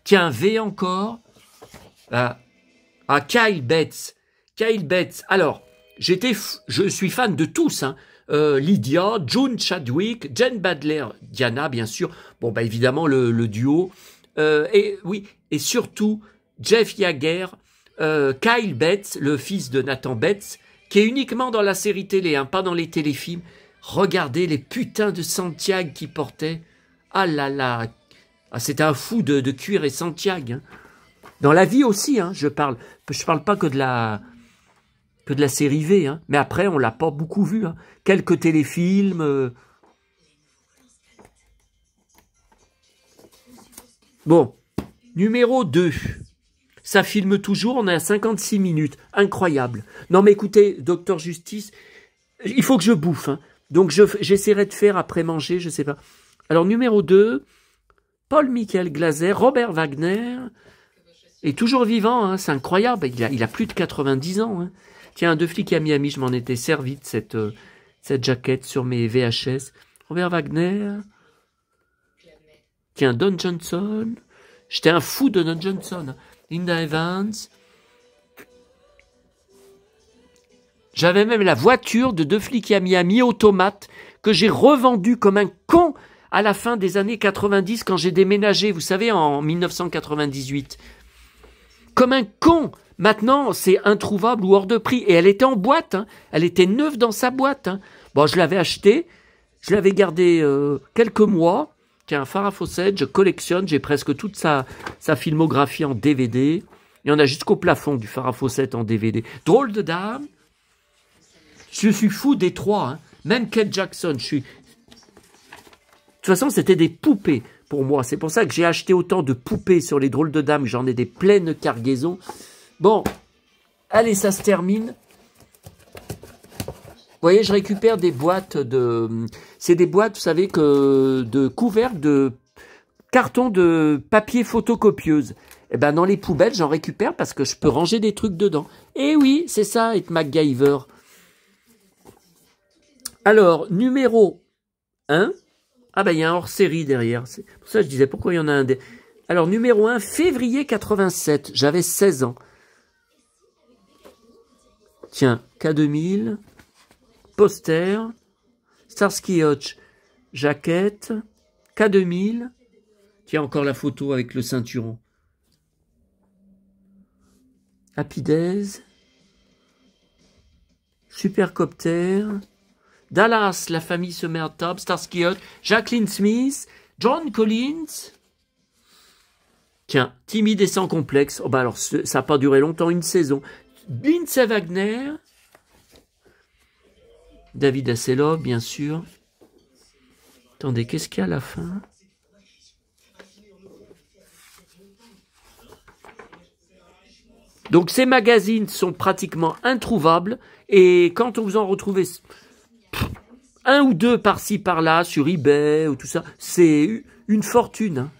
Tiens, V encore. Kyle Bates. Kyle Bates. Alors, je suis fan de tous, hein. Lydia, June Chadwick, Jen Badler, Diana, bien sûr. Bon, bah évidemment, le duo. Et surtout, Jeff Yeager, Kyle Bates, le fils de Nathan Bates, qui est uniquement dans la série télé, hein, pas dans les téléfilms. Regardez les putains de Santiago qu'il portait. Ah là là. Ah, c'était un fou de cuir et Santiago, hein. Dans la vie aussi, hein, je parle pas que de la série V, hein. Mais après, on l'a pas beaucoup vu, hein. Quelques téléfilms. Bon, numéro 2. Ça filme toujours, on est à 56 minutes. Incroyable. Non mais écoutez, Docteur Justice, il faut que je bouffe, hein. Donc j'essaierai de faire après manger, je sais pas. Alors numéro 2, Paul-Michael Glaser, Robert Wagner, est toujours vivant, hein, c'est incroyable, il a plus de 90 ans, hein. Tiens, Deux flics à Miami, je m'en étais servi de cette jaquette sur mes VHS. Robert Wagner. Tiens, Don Johnson. J'étais un fou de Don Johnson. Linda Evans. J'avais même la voiture de Deux flics à Miami, automate, que j'ai revendue comme un con à la fin des années 90 quand j'ai déménagé, vous savez, en 1998. Comme un con. Maintenant, c'est introuvable ou hors de prix. Et elle était en boîte, hein. Elle était neuve dans sa boîte, hein. Bon, je l'avais achetée, je l'avais gardée quelques mois. Tiens, Farrah Fawcett, je collectionne, j'ai presque toute sa filmographie en DVD. Il y en a jusqu'au plafond du Farrah Fawcett en DVD. Drôle de dame. Je suis fou des trois, hein. Même Kate Jackson, je suis... De toute façon, c'était des poupées pour moi. C'est pour ça que j'ai acheté autant de poupées sur les drôles de dames. J'en ai des pleines cargaisons. Bon, allez, ça se termine. Vous voyez, je récupère des boîtes de... C'est des boîtes, vous savez, de couvercles de carton de papier photocopieuse. Et ben dans les poubelles, j'en récupère parce que je peux ranger des trucs dedans. Et oui, c'est ça, être MacGyver. Alors, numéro 1. Ah ben, il y a un hors-série derrière. C'est pour ça que je disais, pourquoi il y en a un... Alors, numéro 1, février 87. J'avais 16 ans. Tiens, K2000, poster, Starsky Hutch, jaquette, K2000. Tiens, encore la photo avec le ceinturon. Happy Days, Supercopter, Dallas, la famille se met à table, Starsky Hutch, Jacqueline Smith, John Collins. Tiens, timide et sans complexe. Oh bah alors, ça n'a pas duré longtemps, une saison. Lindsay Wagner, David Hasselhoff, bien sûr. Attendez, qu'est-ce qu'il y a à la fin? Donc ces magazines sont pratiquement introuvables et quand on vous en retrouve un ou deux par-ci par-là sur eBay ou tout ça, c'est une fortune, hein.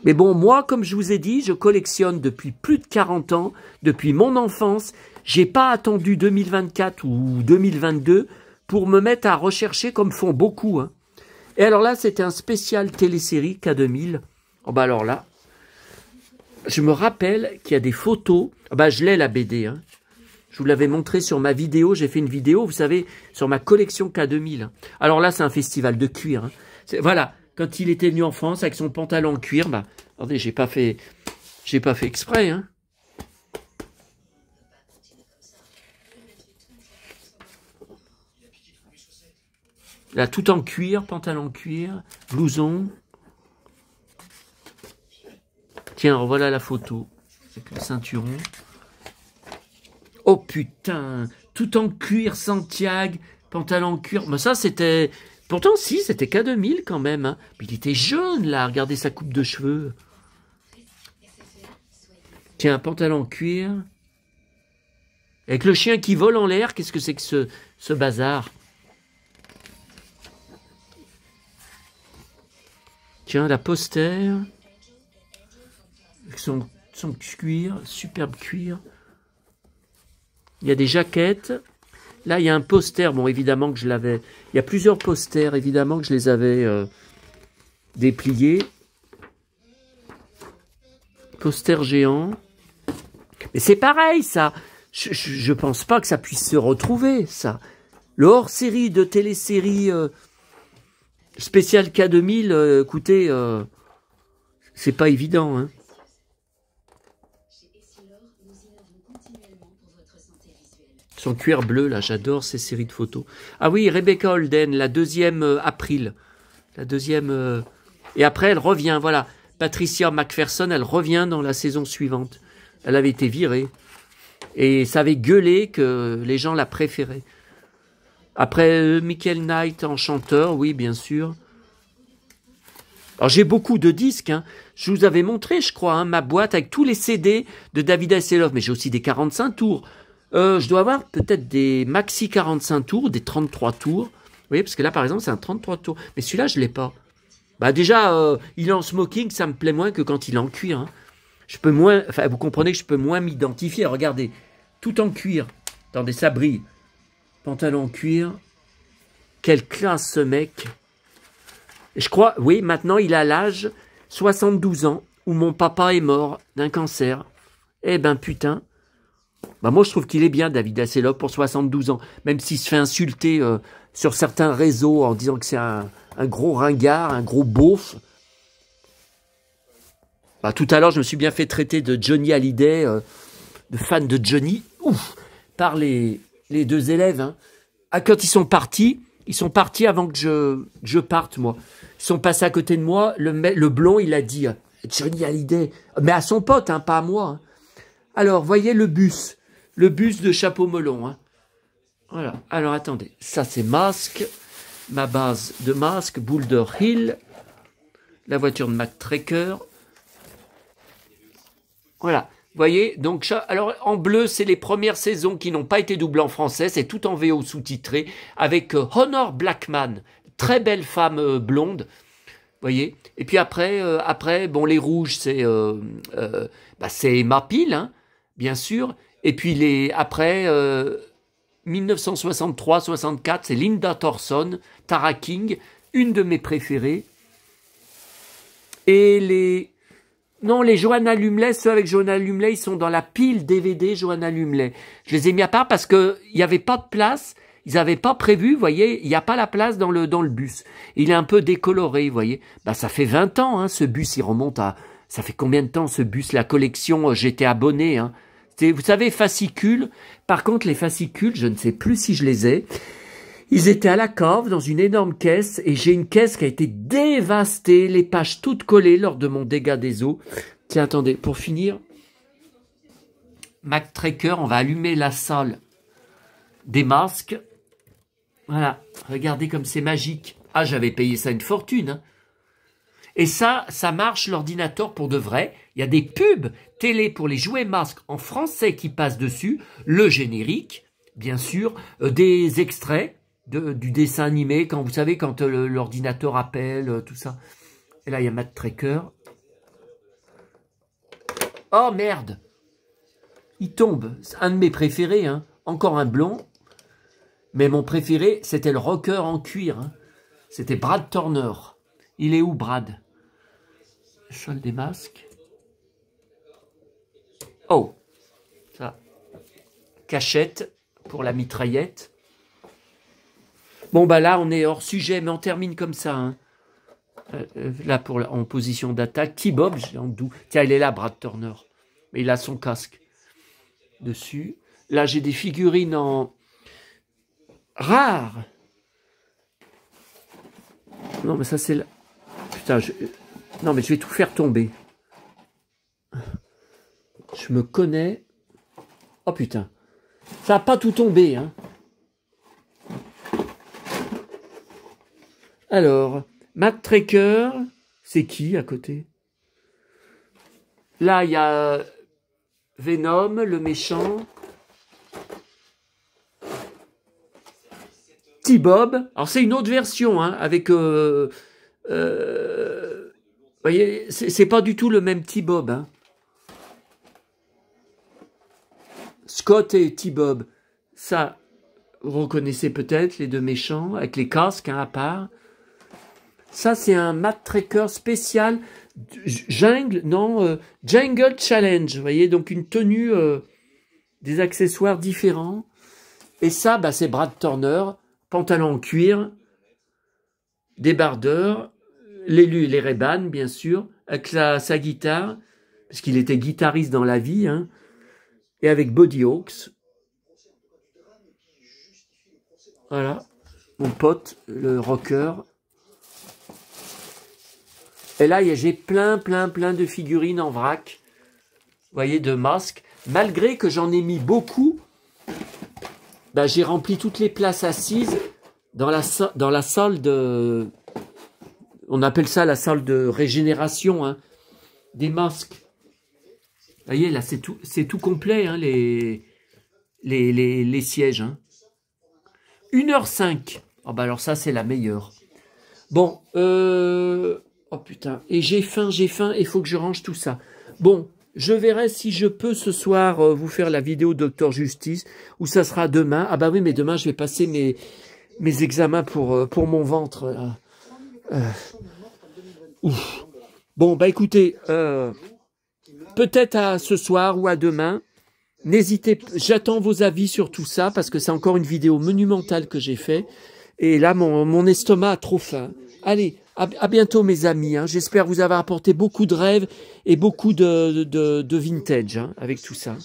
Mais bon, moi, comme je vous ai dit, je collectionne depuis plus de 40 ans, depuis mon enfance. J'ai pas attendu 2024 ou 2022 pour me mettre à rechercher comme font beaucoup, hein. Et alors là, c'était un spécial télésérie K2000. Oh bah alors là, je me rappelle qu'il y a des photos. Oh bah je l'ai la BD, hein. Je vous l'avais montré sur ma vidéo. J'ai fait une vidéo, vous savez, sur ma collection K2000. Alors là, c'est un festival de cuir, hein. Voilà. Quand il était venu en France avec son pantalon en cuir, bah, attendez, j'ai pas fait exprès, hein. Là, tout en cuir, pantalon cuir, blouson. Tiens, voilà la photo. Avec le ceinturon. Oh putain, tout en cuir, Santiago, pantalon cuir. Mais ça, c'était... Pourtant, si, c'était K2000 quand même. Hein. Mais il était jeune, là. Regardez sa coupe de cheveux. Tiens, pantalon cuir. Avec le chien qui vole en l'air, qu'est-ce que c'est que ce bazar? Tiens, la poster. Avec son cuir, superbe cuir. Il y a des jaquettes. Là, il y a un poster. Bon, évidemment que je l'avais... Il y a plusieurs posters, évidemment que je les avais dépliés. Poster géant. Mais c'est pareil, ça. Je pense pas que ça puisse se retrouver, ça. Le hors-série de télésérie spécial K2000, écoutez, c'est pas évident, hein. Son cuir bleu, là, j'adore ces séries de photos. Ah oui, Rebecca Holden, la deuxième April. La deuxième... Et après, elle revient, voilà. Patricia McPherson, elle revient dans la saison suivante. Elle avait été virée. Et ça avait gueulé que les gens la préféraient. Après, Michael Knight en chanteur, oui, bien sûr. Alors, j'ai beaucoup de disques. Hein. Je vous avais montré, je crois, hein, ma boîte avec tous les CD de David Hasselhoff. Mais j'ai aussi des 45 tours. Je dois avoir peut-être des maxi 45 tours, des 33 tours. Vous voyez, parce que là, par exemple, c'est un 33 tours. Mais celui-là, je ne l'ai pas. Bah déjà, il est en smoking, ça me plaît moins que quand il est en cuir. Hein. Je peux moins... Enfin, vous comprenez que je peux moins m'identifier. Regardez, tout en cuir. Attendez, ça brille. Pantalon en cuir. Quelle classe, ce mec. Je crois, oui, maintenant, il a l'âge 72 ans, où mon papa est mort d'un cancer. Eh ben, putain. Bah moi, je trouve qu'il est bien, David Hasselhoff, pour 72 ans. Même s'il se fait insulter sur certains réseaux en disant que c'est un gros ringard, un gros beauf. Bah, tout à l'heure, je me suis bien fait traiter de Johnny Hallyday, de fan de Johnny, ouf, par les deux élèves. Hein. Ah, quand ils sont partis avant que je parte, moi. Ils sont passés à côté de moi. Le blond, il a dit Johnny Hallyday. Mais à son pote, hein, pas à moi. Hein. Alors, voyez le bus de Chapeau Melon. Hein. Voilà. Alors, attendez. Ça, c'est Masque. Ma base de Masque. Boulder Hill. La voiture de Mac Tracker. Voilà. Voyez, donc, alors, en bleu, c'est les premières saisons qui n'ont pas été doublées en français. C'est tout en VO sous-titré. Avec Honor Blackman. Très belle femme blonde. Voyez. Et puis après, bon, les rouges, c'est Emma Peel, hein, bien sûr. Et puis après, 1963-64, c'est Linda Thorson, Tara King, une de mes préférées. Et les Joanna Lumley, ceux avec Joanna Lumley, ils sont dans la pile DVD Joanna Lumley. Je les ai mis à part parce qu'il n'y avait pas de place. Ils n'avaient pas prévu, vous voyez, il n'y a pas la place dans le bus. Il est un peu décoloré, vous voyez. Bah, ça fait 20 ans, hein, ce bus, il remonte à... Ça fait combien de temps, ce bus? La collection, j'étais abonné, hein. Vous savez, fascicules. Par contre, les fascicules, je ne sais plus si je les ai. Ils étaient à la cave, dans une énorme caisse, et j'ai une caisse qui a été dévastée, les pages toutes collées lors de mon dégât des eaux. Tiens, attendez, pour finir, Mac Tracker, on va allumer la salle des masques. Voilà, regardez comme c'est magique. Ah, j'avais payé ça une fortune. Hein. Et ça marche l'ordinateur pour de vrai. Il y a des pubs télé pour les jouets masques en français qui passent dessus. Le générique, bien sûr. Des extraits du dessin animé. Quand vous savez, quand l'ordinateur appelle, tout ça. Et là, il y a Mac Tracker. Oh, merde. Il tombe. C'est un de mes préférés. Hein. Encore un blond. Mais mon préféré, c'était le rocker en cuir. Hein. C'était Brad Turner. Il est où, Brad? Sol des masques. Oh, ça. Cachette pour la mitraillette. Bon, bah là, on est hors sujet, mais on termine comme ça. Hein. Là, en position d'attaque. T-Bob, j'ai en doute. Tiens, il est là, Brad Turner. Mais il a son casque dessus. Là, j'ai des figurines en... rares. Non, mais ça, c'est... Putain, non, mais je vais tout faire tomber. Je me connais. Oh, putain. Ça n'a pas tout tombé, hein. Alors, Matt Tracker, c'est qui à côté? Là, il y a Venom, le méchant. T-Bob. Alors, c'est une autre version, hein, avec... vous voyez, c'est pas du tout le même T-Bob, hein. Scott et T-Bob. Ça, vous reconnaissez peut-être les deux méchants, avec les casques, hein, à part. Ça, c'est un Matt Tracker spécial Jungle Challenge. Vous voyez, donc une tenue, des accessoires différents. Et ça, bah, c'est Brad Turner, pantalon en cuir, débardeur, les Ray-Ban, bien sûr, avec sa guitare, parce qu'il était guitariste dans la vie, hein, et avec Buddy Hawks. Voilà, mon pote, le rocker. Et là, j'ai plein de figurines en vrac. Vous voyez, de masques. Malgré que j'en ai mis beaucoup, bah, j'ai rempli toutes les places assises dans la salle de... On appelle ça la salle de régénération, hein, des masques. Vous voyez, là, c'est tout complet, hein, les sièges. Hein. 1h05. Oh, bah alors ça, c'est la meilleure. Bon, oh putain, et j'ai faim, il faut que je range tout ça. Bon, je verrai si je peux ce soir vous faire la vidéo Docteur Justice, ou ça sera demain. Ah bah oui, mais demain, je vais passer mes examens pour mon ventre. Là. Ouf. Bon, bah écoutez, peut-être à ce soir ou à demain. N'hésitez, j'attends vos avis sur tout ça, parce que c'est encore une vidéo monumentale que j'ai fait. Et là, mon estomac a trop faim. Allez, à bientôt mes amis. Hein. J'espère vous avoir apporté beaucoup de rêves et beaucoup de vintage hein, avec tout ça.